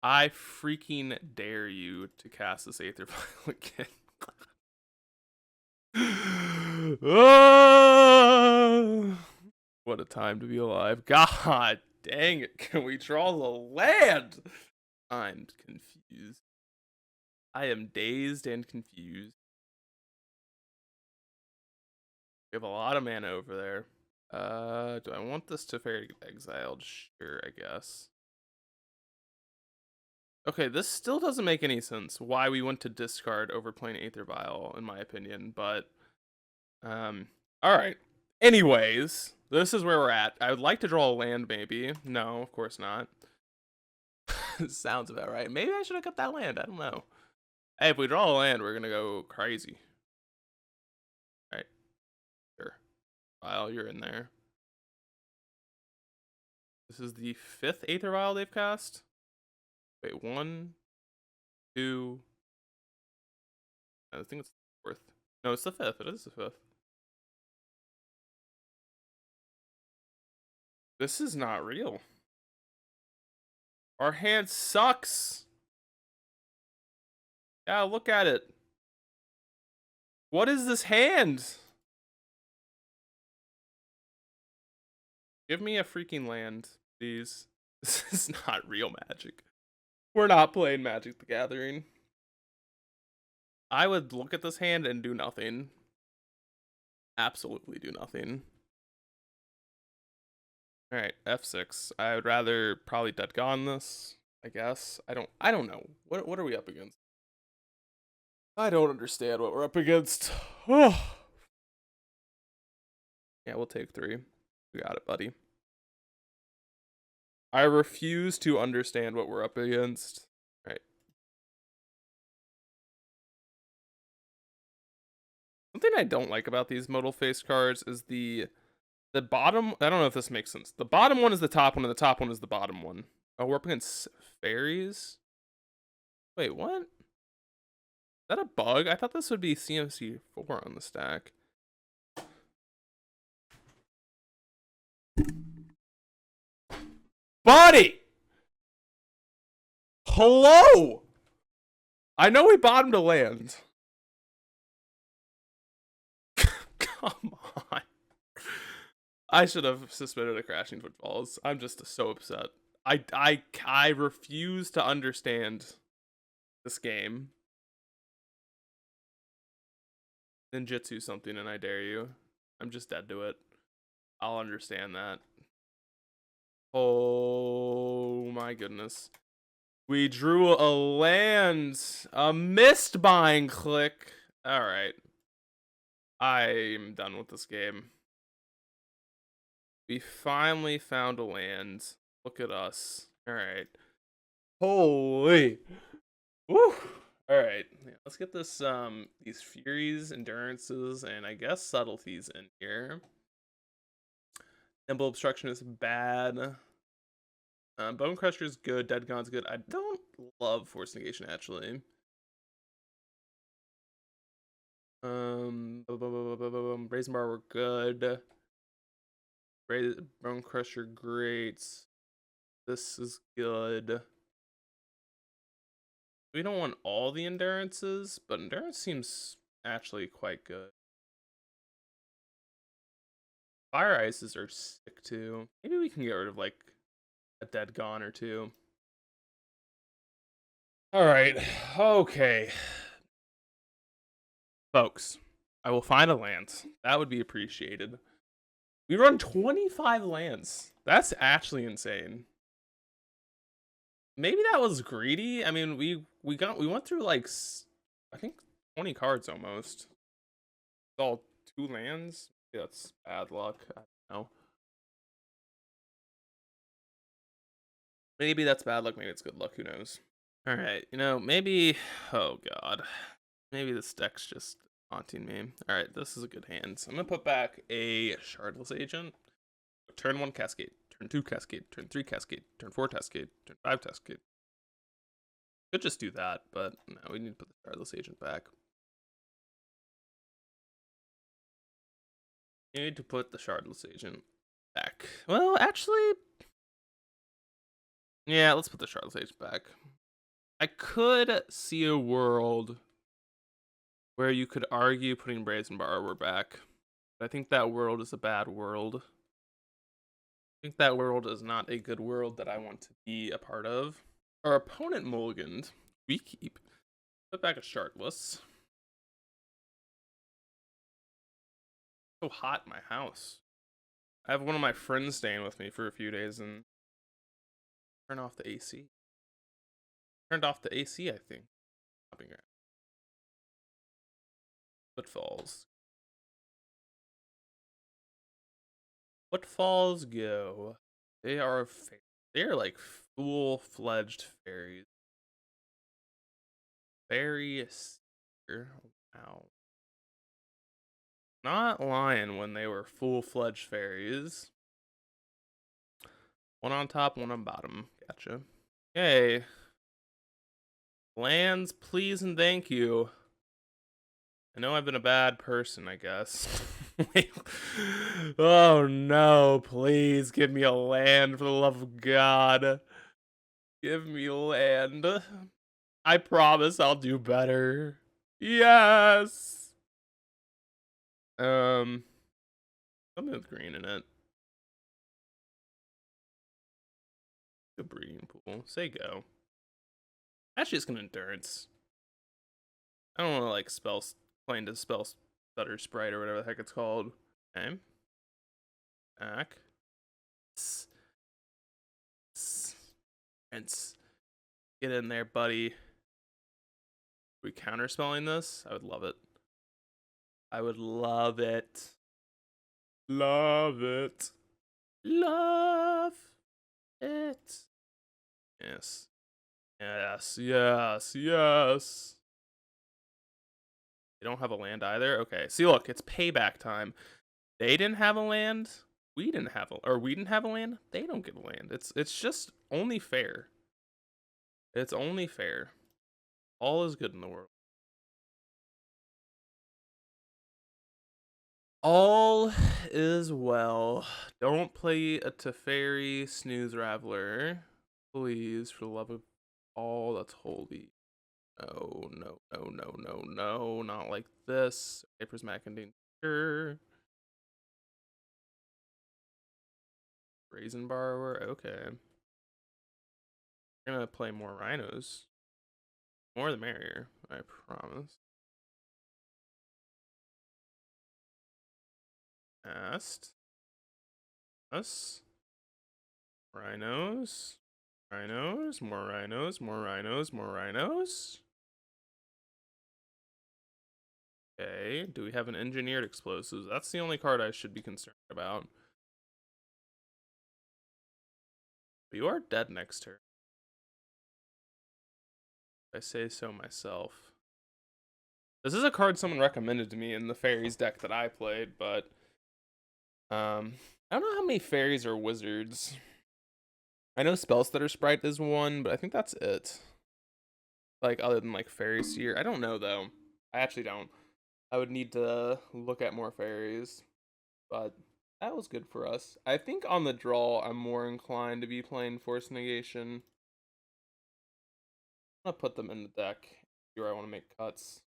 I freaking dare you to cast this Aether Vial again. Oh, what a time to be alive. God dang it. Can we draw the land? I'm confused. I am dazed and confused. We have a lot of mana over there. Do I want this to Fairy Exiled? Sure, I guess. Okay, this still doesn't make any sense why we went to discard over playing Aether Vial, in my opinion, but alright. Anyways, this is where we're at. I would like to draw a land, maybe. No, of course not. Sounds about right. Maybe I should have kept that land. I don't know. Hey, if we draw a land, we're gonna go crazy. Alright. Sure. Vial, you're in there. This is the 5th Aether Vial they've cast. Wait, 1, 2. I think it's the 4th. No, it's the 5th. It is the 5th. This is not real. Our hand sucks. Yeah, look at it. What is this hand? Give me a freaking land, please. This is not real Magic. We're not playing Magic the Gathering. I would look at this hand and do nothing. Absolutely do nothing. Alright, F6. I would rather probably dead gone this, I guess. I don't know. What are we up against? I don't understand what we're up against. Yeah, we'll take 3. We got it, buddy. I refuse to understand what we're up against. Right. Something I don't like about these modal face cards is the bottom. I don't know if this makes sense. The bottom one is the top one, and the top one is the bottom one. Oh, we're up against fairies? Wait, what? Is that a bug? I thought this would be CMC 4 on the stack. Buddy! Hello! I know we bottomed a land. Come on. I should have suspended a Crashing Footfalls. I'm just so upset. I refuse to understand this game. Ninjutsu something and I dare you. I'm just dead to it. I'll understand that. Oh my goodness. We drew a land. A mist buying click. Alright. I'm done with this game. We finally found a land. Look at us. Alright. Holy. Woo. Alright. Yeah, let's get this these furies, endurances, and I guess subtleties in here. Nimble obstruction is bad. Bone Crusher is good. Dead Gone's good. I don't love Force Negation actually. Brazen Bar were good. Bone Crusher great. This is good. We don't want all the endurances, but endurance seems actually quite good. Fire ices are sick too. Maybe we can get rid of like a dead gone or two. Alright, okay. Folks, I will find a land. That would be appreciated. We run 25 lands. That's actually insane. Maybe that was greedy. I mean, we went through like I think 20 cards almost. It's all 2 lands. Yeah, that's bad luck. I don't know. Maybe that's bad luck. Maybe it's good luck. Who knows? All right. You know, maybe. Oh God. Maybe this deck's just haunting me. All right. This is a good hand. So I'm gonna put back a Shardless Agent. Turn 1 Cascade. Turn 2 Cascade. Turn 3 Cascade. Turn 4 Cascade. Turn 5 Cascade. Could just do that, but no, we need to put the Shardless Agent back. You need to put the Shardless Agent back. Well, actually, yeah, let's put the Shardless Agent back. I could see a world where you could argue putting Brazen Borrower back, but I think that world is a bad world. I think that world is not a good world that I want to be a part of. Our opponent mulliganed. We keep. Put back a Shardless. So hot in my house. I have one of my friends staying with me for a few days and turn off the AC. Turned off the AC, I think. Footfalls. Footfalls go. They are like full-fledged fairies. Fairy Seer. Wow. Not lying when they were full-fledged fairies. One on top, one on bottom. Gotcha. Okay. Lands, please and thank you. I know I've been a bad person, I guess. Oh no, please give me a land for the love of God. Give me land. I promise I'll do better. Yes. Something with green in it. Good breeding pool. Say go. Actually, it's gonna endurance. I don't want to like play into spell stutter sprite or whatever the heck it's called. Okay. Back. And get in there, buddy. We counterspelling this? I would love it. I would love it. Love it. Love it. Yes. Yes. Yes. Yes. They don't have a land either. Okay. See, look, it's payback time. They didn't have a land. We didn't have a land. They don't get a land. It's just only fair. It's only fair. All is good in the world. All is well. Don't play a Teferi Snooze Raveler. Please, for the love of all that's holy. No, no, no, no, no, no. Not like this. Okay, Prismatic Endanger. Brazen Borrower. Okay. We're gonna play more Rhinos. More the merrier, I promise. Cast. Us. Rhinos. Rhinos. More Rhinos. More Rhinos. More Rhinos. Okay. Do we have an engineered explosives? That's the only card I should be concerned about. But you are dead next turn. If I say so myself. This is a card someone recommended to me in the fairies deck that I played, but I don't know how many fairies or wizards. I know Spellstutter Sprite is one, but I think that's it. Like, other than, like, Fairy Seer. I don't know, though. I actually don't. I would need to look at more fairies. But that was good for us. I think on the draw, I'm more inclined to be playing Force Negation. I'm gonna put them in the deck. See where I want to make cuts.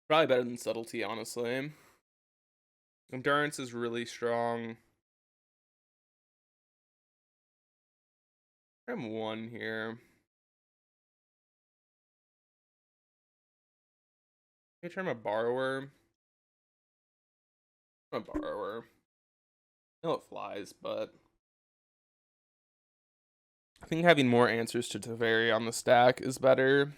Probably better than Subtlety, honestly. Endurance is really strong. I'm one here. Maybe try my borrower. I'm a borrower. I know it flies, but I think having more answers to Teferi on the stack is better.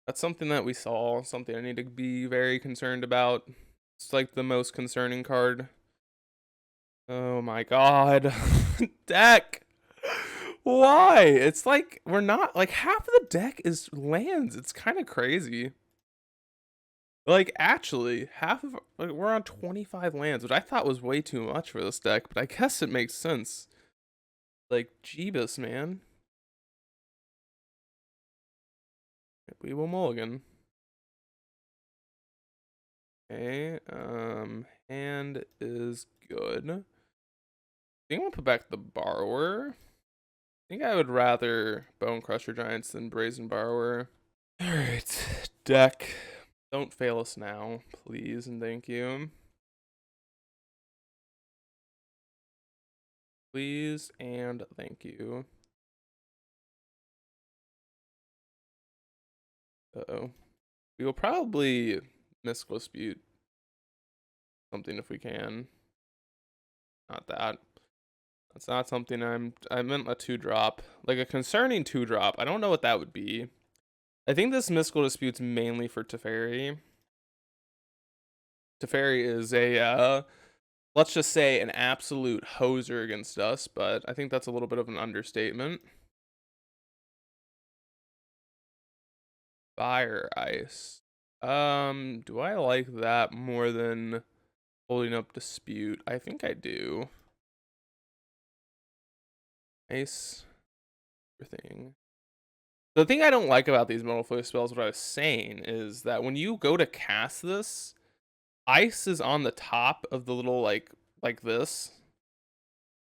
That's something that we saw, something I need to be very concerned about. It's like the most concerning card. Oh my god. Deck! Why? It's like, we're not, like, half of the deck is lands. It's kind of crazy. Like, actually, half of, like, we're on 25 lands, which I thought was way too much for this deck, but I guess it makes sense. Like, Jeebus, man. We will mulligan. Okay, hand is good. I think I'm gonna put back the borrower. I think I would rather Bone Crusher Giants than Brazen Borrower. Alright, deck. Don't fail us now, please and thank you. Please and thank you. Uh-oh. We will probably Mystical Dispute something if we can. Not that. That's not something I meant a 2-drop. Like a concerning 2-drop. I don't know what that would be. I think this Mystical Dispute's mainly for Teferi. Teferi is a, let's just say, an absolute hoser against us, but I think that's a little bit of an understatement. Fire Ice. Do I like that more than holding up Dispute? I think I do. Ice. Everything. The thing I don't like about these Mortal Flare spells, what I was saying, is that when you go to cast this, Ice is on the top of the little, like this.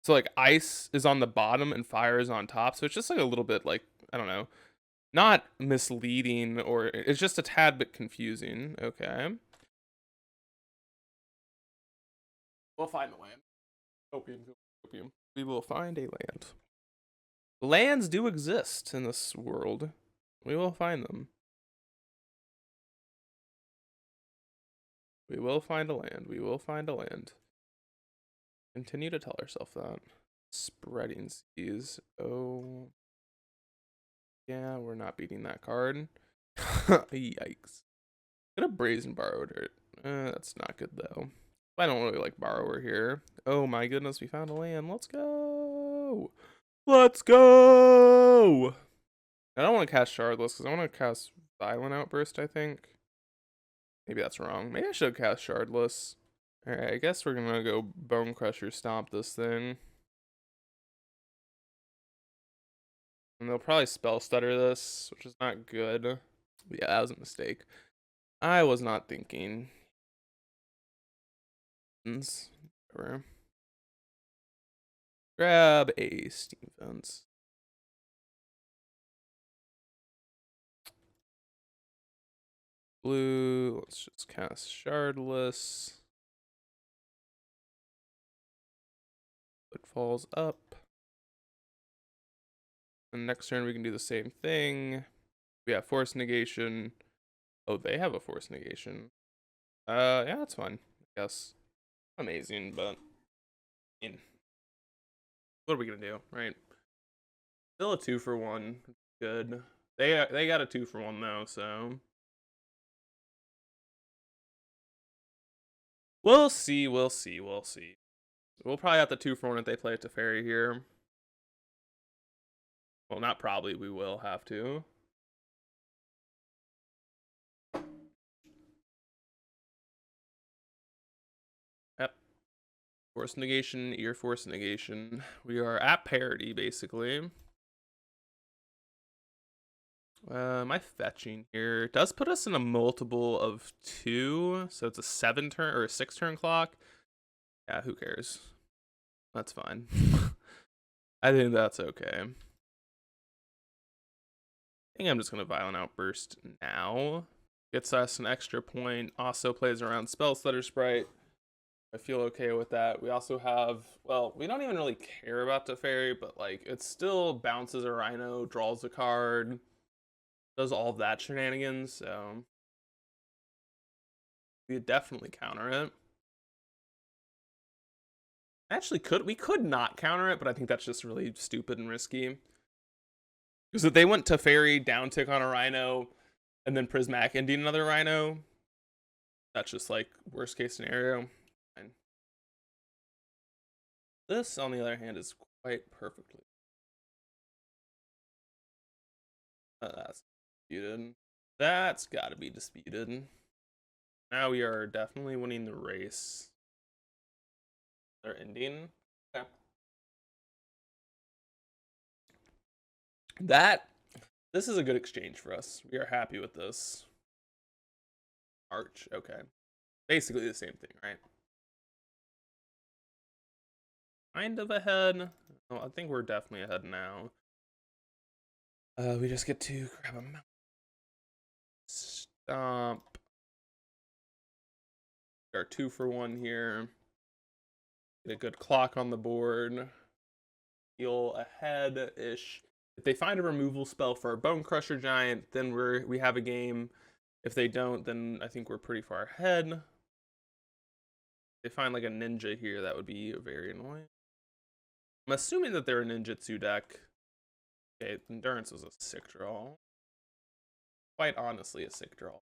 So like ice is on the bottom and fire is on top. So it's just like a little bit like, I don't know, not misleading, or it's just a tad bit confusing. Okay. We'll find the land. Opium. We will find a land. Lands do exist in this world. We will find them. We will find a land. We will find a land. Continue to tell ourselves that. Spreading seas. Oh. Yeah, we're not beating that card. Yikes. Could have brazen borrowed it. That's not good though. I don't really like borrower here. Oh my goodness, we found a land. Let's go. Let's go. I don't want to cast Shardless because I want to cast Violent Outburst, I think. Maybe that's wrong. Maybe I should cast Shardless. Alright, I guess we're gonna go Bone Crusher stomp this thing. And they'll probably Spell Stutter this, which is not good. Yeah, that was a mistake. I was not thinking. Whatever. Grab a Steam Fence. Blue, let's just cast Shardless. It falls up. And next turn we can do the same thing. We have Force Negation. Oh, they have a Force Negation. Yeah, that's fine. I guess. Amazing, but what are we gonna do, right? Still a 2-for-1. Good. They got a 2-for-1 though, so we'll see. We'll probably have the 2-for-1 if they play it to Fairy here. Well, not probably. We will have to. Yep. Force Negation, Ear Force Negation. We are at parity, basically. My fetching here does put us in a multiple of 2, so it's a 7-turn or a 6-turn clock. Yeah, who cares? That's fine. I think that's okay. I think I'm just gonna Violent Outburst now. Gets us an extra point. Also plays around Spell Stutter Sprite. I feel okay with that. We also have, well, we don't even really care about Teferi, but like it still bounces a Rhino, draws a card, does all of that shenanigans, so we definitely counter it. Actually, we could not counter it, but I think that's just really stupid and risky. Because if they went Teferi, down tick on a Rhino, and then Prismatic Ending another Rhino, that's just like worst case scenario. Fine. This, on the other hand, is quite perfectly. That's disputed. That's got to be disputed. Now we are definitely winning the race. They're ending. Okay. This is a good exchange for us. We are happy with this. Arch, okay. Basically the same thing, right? Kind of ahead. Oh, I think we're definitely ahead now. We just get to grab a mount. Stomp. Our 2-for-1 here. Get a good clock on the board. Feel ahead-ish. If they find a removal spell for a Bone Crusher Giant, then we have a game. If they don't, then I think we're pretty far ahead. If they find like a ninja here, that would be very annoying. I'm assuming that they're a ninjutsu deck. Okay, Endurance was a sick draw. Quite honestly, a sick draw.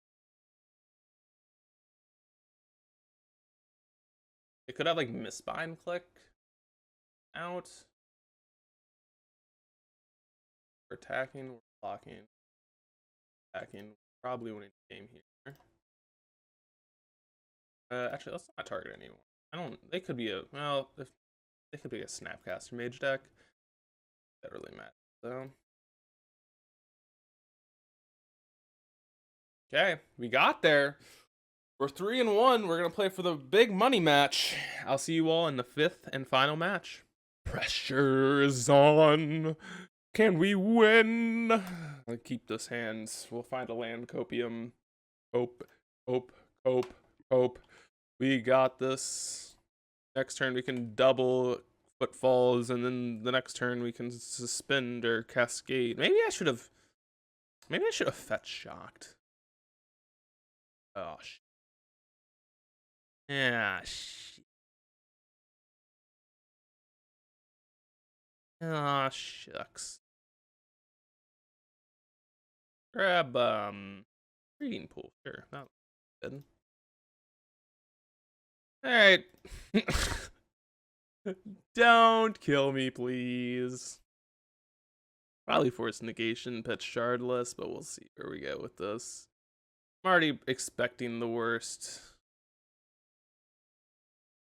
It could have like Mistbind click out. We're attacking, we're blocking. Attacking, probably winning the game here. Actually, let's not target anyone. They could be a, well, if they could be a Snapcaster Mage deck. That really matters, though. Okay, we got there. We're 3-1. We're gonna play for the big money match. I'll see you all in the 5th and final match. Pressure's on. Can we win? I'll keep this hand. We'll find a land copium. Cope, cope, cope, cope. We got this. Next turn we can double footfalls, and then the next turn we can suspend or cascade. Maybe I should have fetch shocked. Oh shit. Yeah, shit. Ah, shucks. Grab reading pool. Sure, that good. All right. Don't kill me, please. Probably force negation, pet shardless, but we'll see where we go with this. I'm already expecting the worst.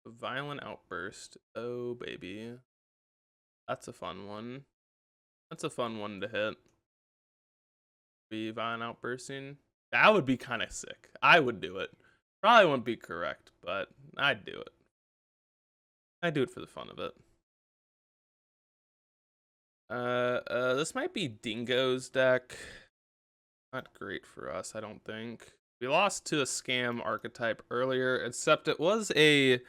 A violent outburst. Oh, baby. That's a fun one. That's a fun one to hit. Be violent outbursting. That would be kind of sick. I would do it. Probably wouldn't be correct, but I'd do it. I'd do it for the fun of it. This might be Dingo's deck. Not great for us, I don't think. We lost to a scam archetype earlier, except it was a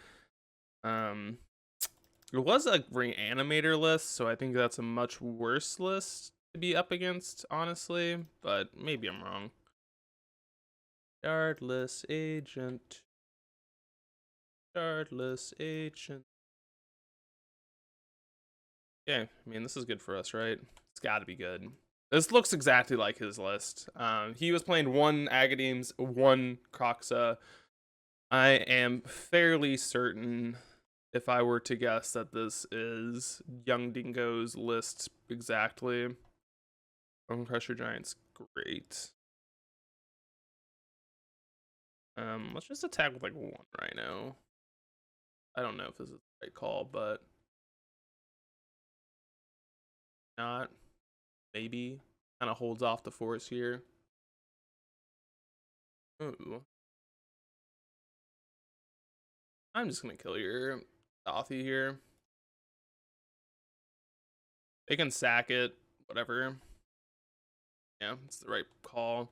reanimator list, so I think that's a much worse list to be up against, honestly, but maybe I'm wrong. Shardless agent. Shardless agent. Okay, I mean, this is good for us, right? It's got to be good. This looks exactly like his list. He was playing 1 Agadeems, 1 Kroxa. I am fairly certain, if I were to guess, that this is Young Dingo's list exactly. Crusher Giant's great. Let's just attack with like 1 Rhino. I don't know if this is the right call, but not. Maybe. Kind of holds off the force here. Ooh. I'm just gonna kill your Dothy here. They can sack it, whatever. Yeah, it's the right call.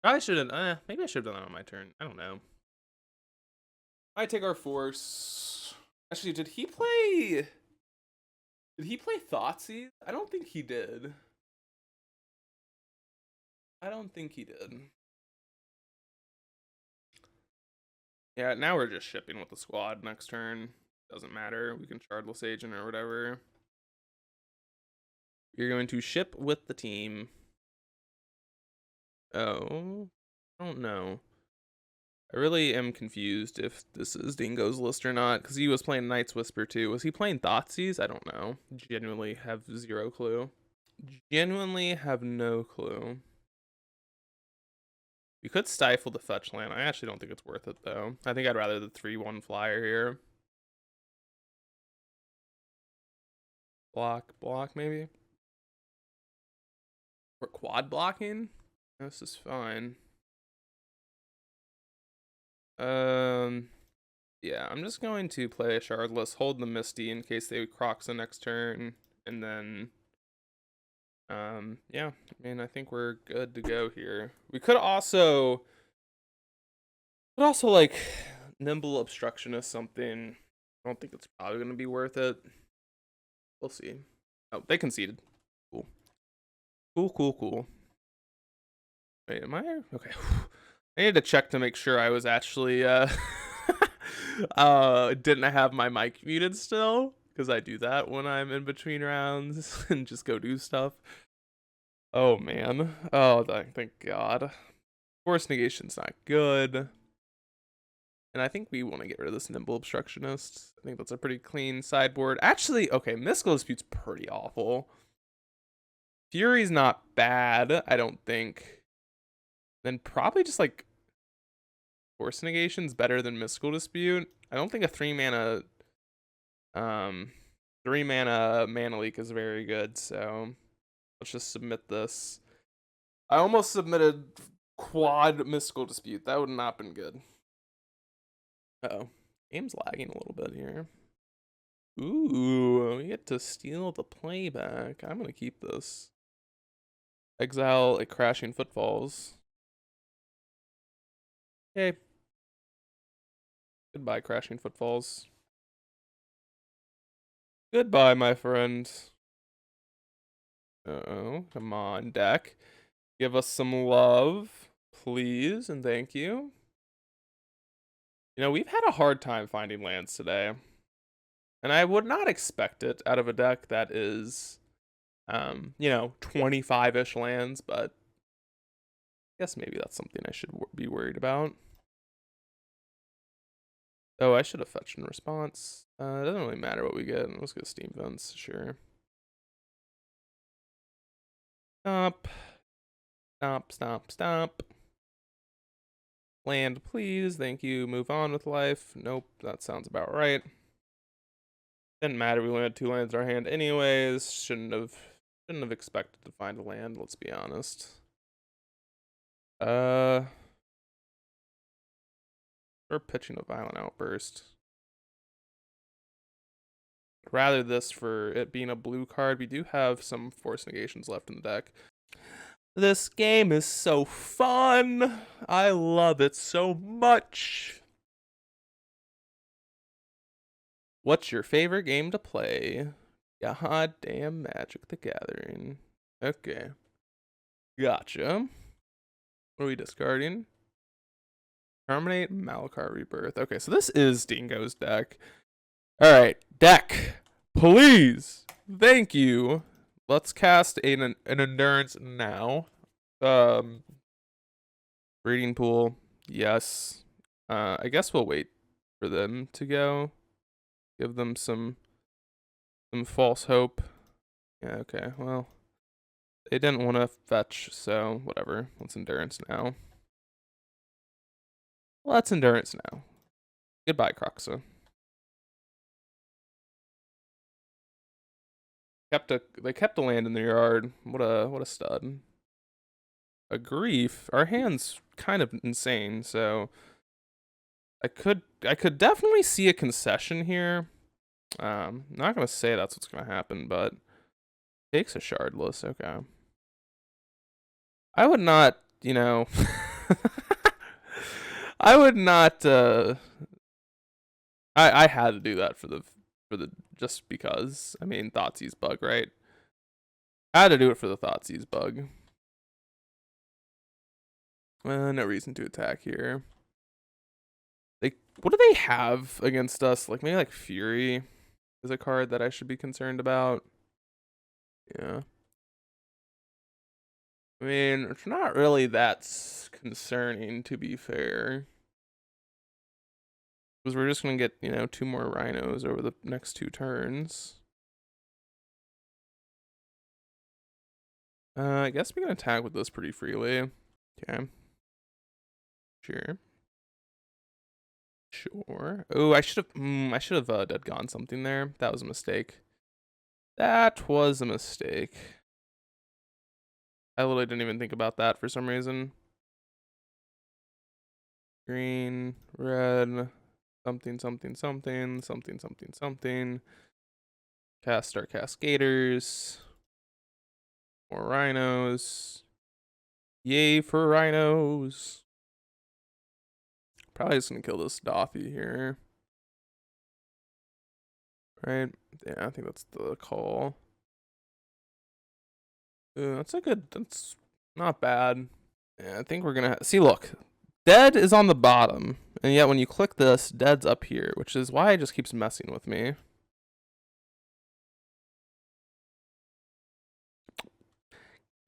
Probably shouldn't. Maybe I should have done that on my turn. I don't know. I take our force. Actually, did he play? Did he play Thoughtseize? I don't think he did. I don't think he did. Yeah, now we're just shipping with the squad next turn. Doesn't matter. We can Shardless Agent or whatever. You're going to ship with the team. Oh, I don't know. I really am confused if this is Dingo's list or not, because he was playing Night's Whisper too. Was he playing Thoughtseize? I don't know. Genuinely have zero clue. Genuinely have no clue. We could stifle the fetch land. I actually don't think it's worth it, though. I think I'd rather the 3/1 flyer here. Block, maybe? We're quad blocking? This is fine. Yeah, I'm just going to play a Shardless, hold the Misty in case they Crocs the next turn, and then, yeah, I mean, I think we're good to go here. We could also, like, Nimble Obstructionist something. I don't think it's probably going to be worth it. We'll see. Oh, they conceded. Cool. Cool. Wait, am I? Okay. I needed to check to make sure I was actually, didn't have my mic muted still, because I do that when I'm in between rounds and just go do stuff. Oh, man. Oh, thank God. Force negation's not good. And I think we want to get rid of this Nimble Obstructionist. I think that's a pretty clean sideboard. Actually, okay, Mystical Dispute's pretty awful. Fury's not bad, I don't think. Then probably just like Force Negation's better than Mystical Dispute. I don't think a 3-mana Mana Leak is very good, so let's just submit this. I almost submitted quad Mystical Dispute. That would not have been good. Uh-oh. Game's lagging a little bit here. Ooh, we get to steal the playback. I'm gonna keep this. Exile a Crashing Footfalls. Okay. Goodbye, Crashing Footfalls. Goodbye, my friend. Uh-oh. Come on, deck. Give us some love, please, and thank you. You know, we've had a hard time finding lands today. And I would not expect it out of a deck that is, 25-ish lands, but I guess maybe that's something I should be worried about. Oh, I should have fetched in response. It doesn't really matter what we get. Let's go Steam Vents, sure. Stop. Stop, stop, stop. Land, please. Thank you. Move on with life. Nope, that sounds about right. Didn't matter. We only had 2 lands in our hand anyways. Shouldn't have expected to find a land, let's be honest. We're pitching a Violent Outburst. Rather this for it being a blue card. We do have some Force Negations left in the deck. This game is so fun. I love it so much. What's your favorite game to play? God damn Magic the Gathering. Okay. Gotcha. What are we discarding? Terminate Malakar Rebirth. Okay, so this is Dingo's deck. Alright, deck. Please. Thank you. Let's cast an Endurance now. Breeding Pool. Yes. I guess we'll wait for them to go. Give them some false hope. Yeah, okay, well. They didn't want to fetch, so whatever. Let's Endurance now. Let's Endurance now. Goodbye, Croxa. They kept a land in their yard. What a stud. A Grief. Our hand's kind of insane, so I could definitely see a concession here. Not gonna say that's what's gonna happen, but takes a Shardless. Okay. I would not, I would not. I had to do that for the just because. I mean, Thoughtseize bug, right? I had to do it for the Thoughtseize bug. No reason to attack here. What do they have against us? Like maybe like Fury is a card that I should be concerned about. Yeah. I mean, it's not really that concerning, to be fair. Because we're just going to get, 2 more Rhinos over the next 2 turns. I guess we can attack with this pretty freely. Okay. Sure. Sure. Oh, I should have dead gone something there. That was a mistake. That was a mistake. I literally didn't even think about that for some reason. Green, red, something, something, something, something, something, something. Cast our Cascaders. More Rhinos. Yay for Rhinos. Probably just gonna kill this Dothy here. Right? Yeah, I think that's the call. Ooh, that's not bad. Yeah, I think we're gonna see, look. Dead is on the bottom, and yet when you click this, Dead's up here, which is why it just keeps messing with me.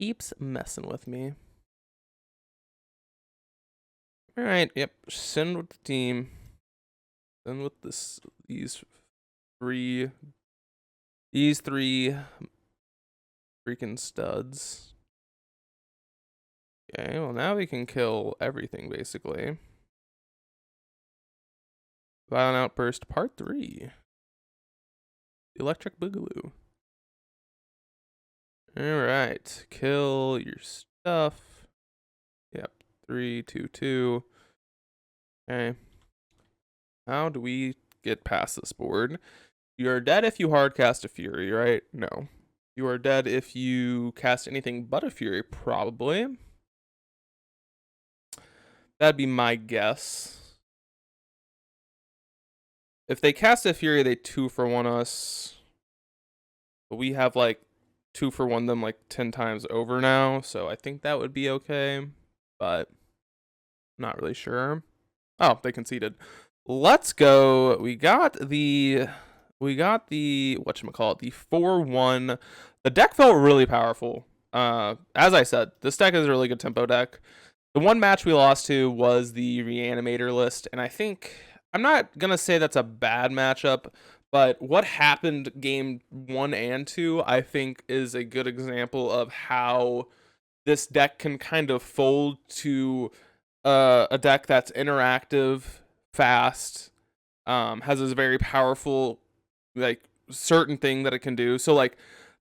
Keeps messing with me. Alright, yep. Send with the team. Send with these three freaking studs. Okay, well now we can kill everything basically. Violent Outburst Part 3. Electric Boogaloo. Alright, kill your stuff. Yep, 3, 2, 2. Okay. How do we get past this board? You're dead if you hard cast a Fury, right? No. You are dead if you cast anything but a Fury, probably. That'd be my guess. If they cast a Fury, they 2-for-1 us. But we have like 2-for-1 them like 10 times over now, so I think that would be okay. But not really sure. Oh, they conceded. Let's go. We got the whatchamacallit, the 4-1. The deck felt really powerful. As I said, this deck is a really good tempo deck. The one match we lost to was the Reanimator list, and I think, I'm not going to say that's a bad matchup, but what happened game 1 and 2, I think, is a good example of how this deck can kind of fold to a deck that's interactive, fast, has this very powerful, like, certain thing that it can do. So, like,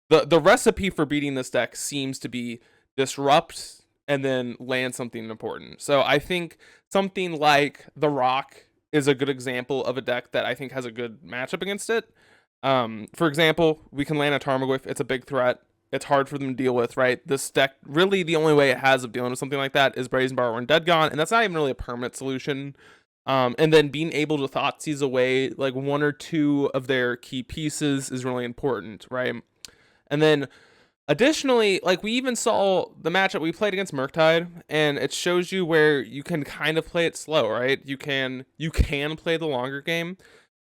the recipe for beating this deck seems to be disrupt and then land something important. So I think something like the Rock is a good example of a deck that I think has a good matchup against it. For example, we can land a Tarmogoyf. It's a big threat. It's hard for them to deal with, right? This deck, really the only way it has of dealing with something like that is Brazen Borrower and Dead Gone, and that's not even really a permanent solution. And then being able to Thoughtseize away like 1 or 2 of their key pieces is really important, right? And then additionally, like, we even saw the matchup we played against Murktide, and it shows you where you can kind of play it slow, right? You can play the longer game.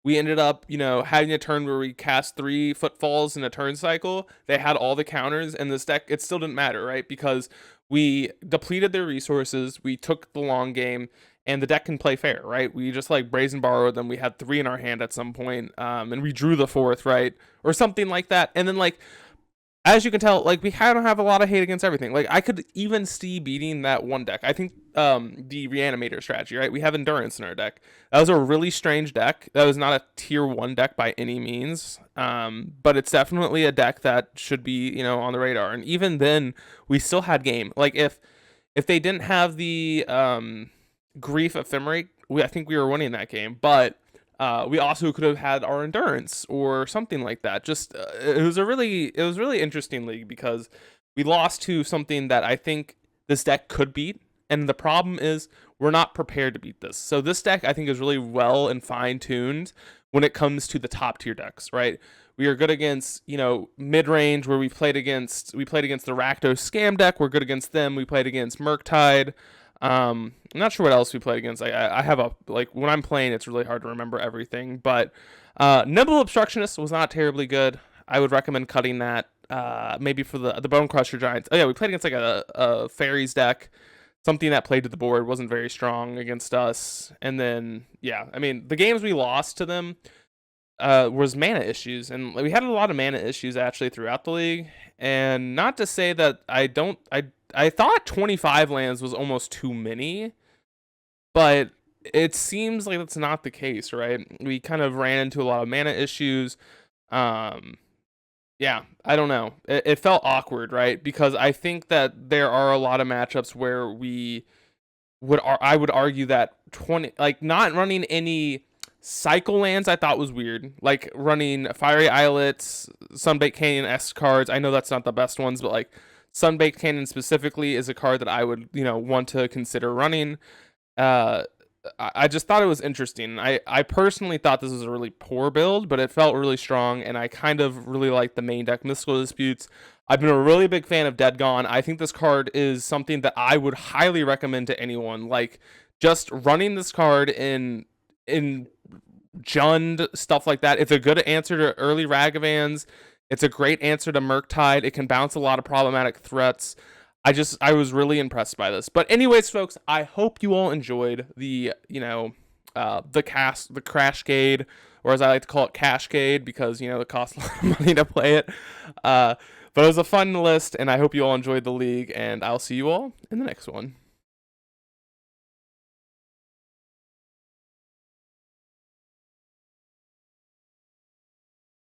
We ended up, having a turn where we cast 3 Footfalls in a turn cycle. They had all the counters, and this deck, it still didn't matter, right? Because we depleted their resources, we took the long game, and the deck can play fair, right? We just like Brazen Borrowed them. We had 3 in our hand at some point, and we drew the 4th, right? Or something like that. And then, like, as you can tell, like, we don't have a lot of hate against everything. Like, I could even see beating that one deck. I think the Reanimator strategy, right? We have Endurance in our deck. That was a really strange deck. That was not a tier 1 deck by any means. But it's definitely a deck that should be, on the radar. And even then, we still had game. Like, if they didn't have the Grief Ephemerate, I think we were winning that game. But we also could have had our Endurance or something like that. Just it was a really interesting league because we lost to something that I think this deck could beat, and the problem is we're not prepared to beat this. So this deck, I think, is really well and fine tuned when it comes to the top tier decks, right? We are good against, mid range, where we played against the Rakdos Scam deck. We're good against them. We played against Murktide. I'm not sure what else we played against. I have when I'm playing, it's really hard to remember everything. But Nimble Obstructionist was not terribly good. I would recommend cutting that. Maybe for the Bone Crusher Giants. Oh yeah, we played against like a Fairies deck, something that played to the board, wasn't very strong against us. And then the games we lost to them was mana issues, and we had a lot of mana issues actually throughout the league. And not to say that I thought 25 lands was almost too many, but it seems like that's not the case, right? We kind of ran into a lot of mana issues. I don't know. It felt awkward, right? Because I think that there are a lot of matchups where I would argue that not running any cycle lands I thought was weird. Like running Fiery Islets, Sunbaked Canyon-esque cards. I know that's not the best ones, but like Sunbaked Canyon specifically is a card that I would, want to consider running. I just thought it was interesting. I personally thought this was a really poor build, but it felt really strong, and I kind of really like the main deck Mystical Disputes. I've been a really big fan of Dead Gone. I think this card is something that I would highly recommend to anyone. Like, just running this card in Jund, stuff like that. It's a good answer to early Ragavans. It's a great answer to Murktide. It can bounce a lot of problematic threats. I was really impressed by this. But anyways, folks, I hope you all enjoyed the Crashcade, or as I like to call it, Cashcade, because, it costs a lot of money to play it. But it was a fun list, and I hope you all enjoyed the league, and I'll see you all in the next one.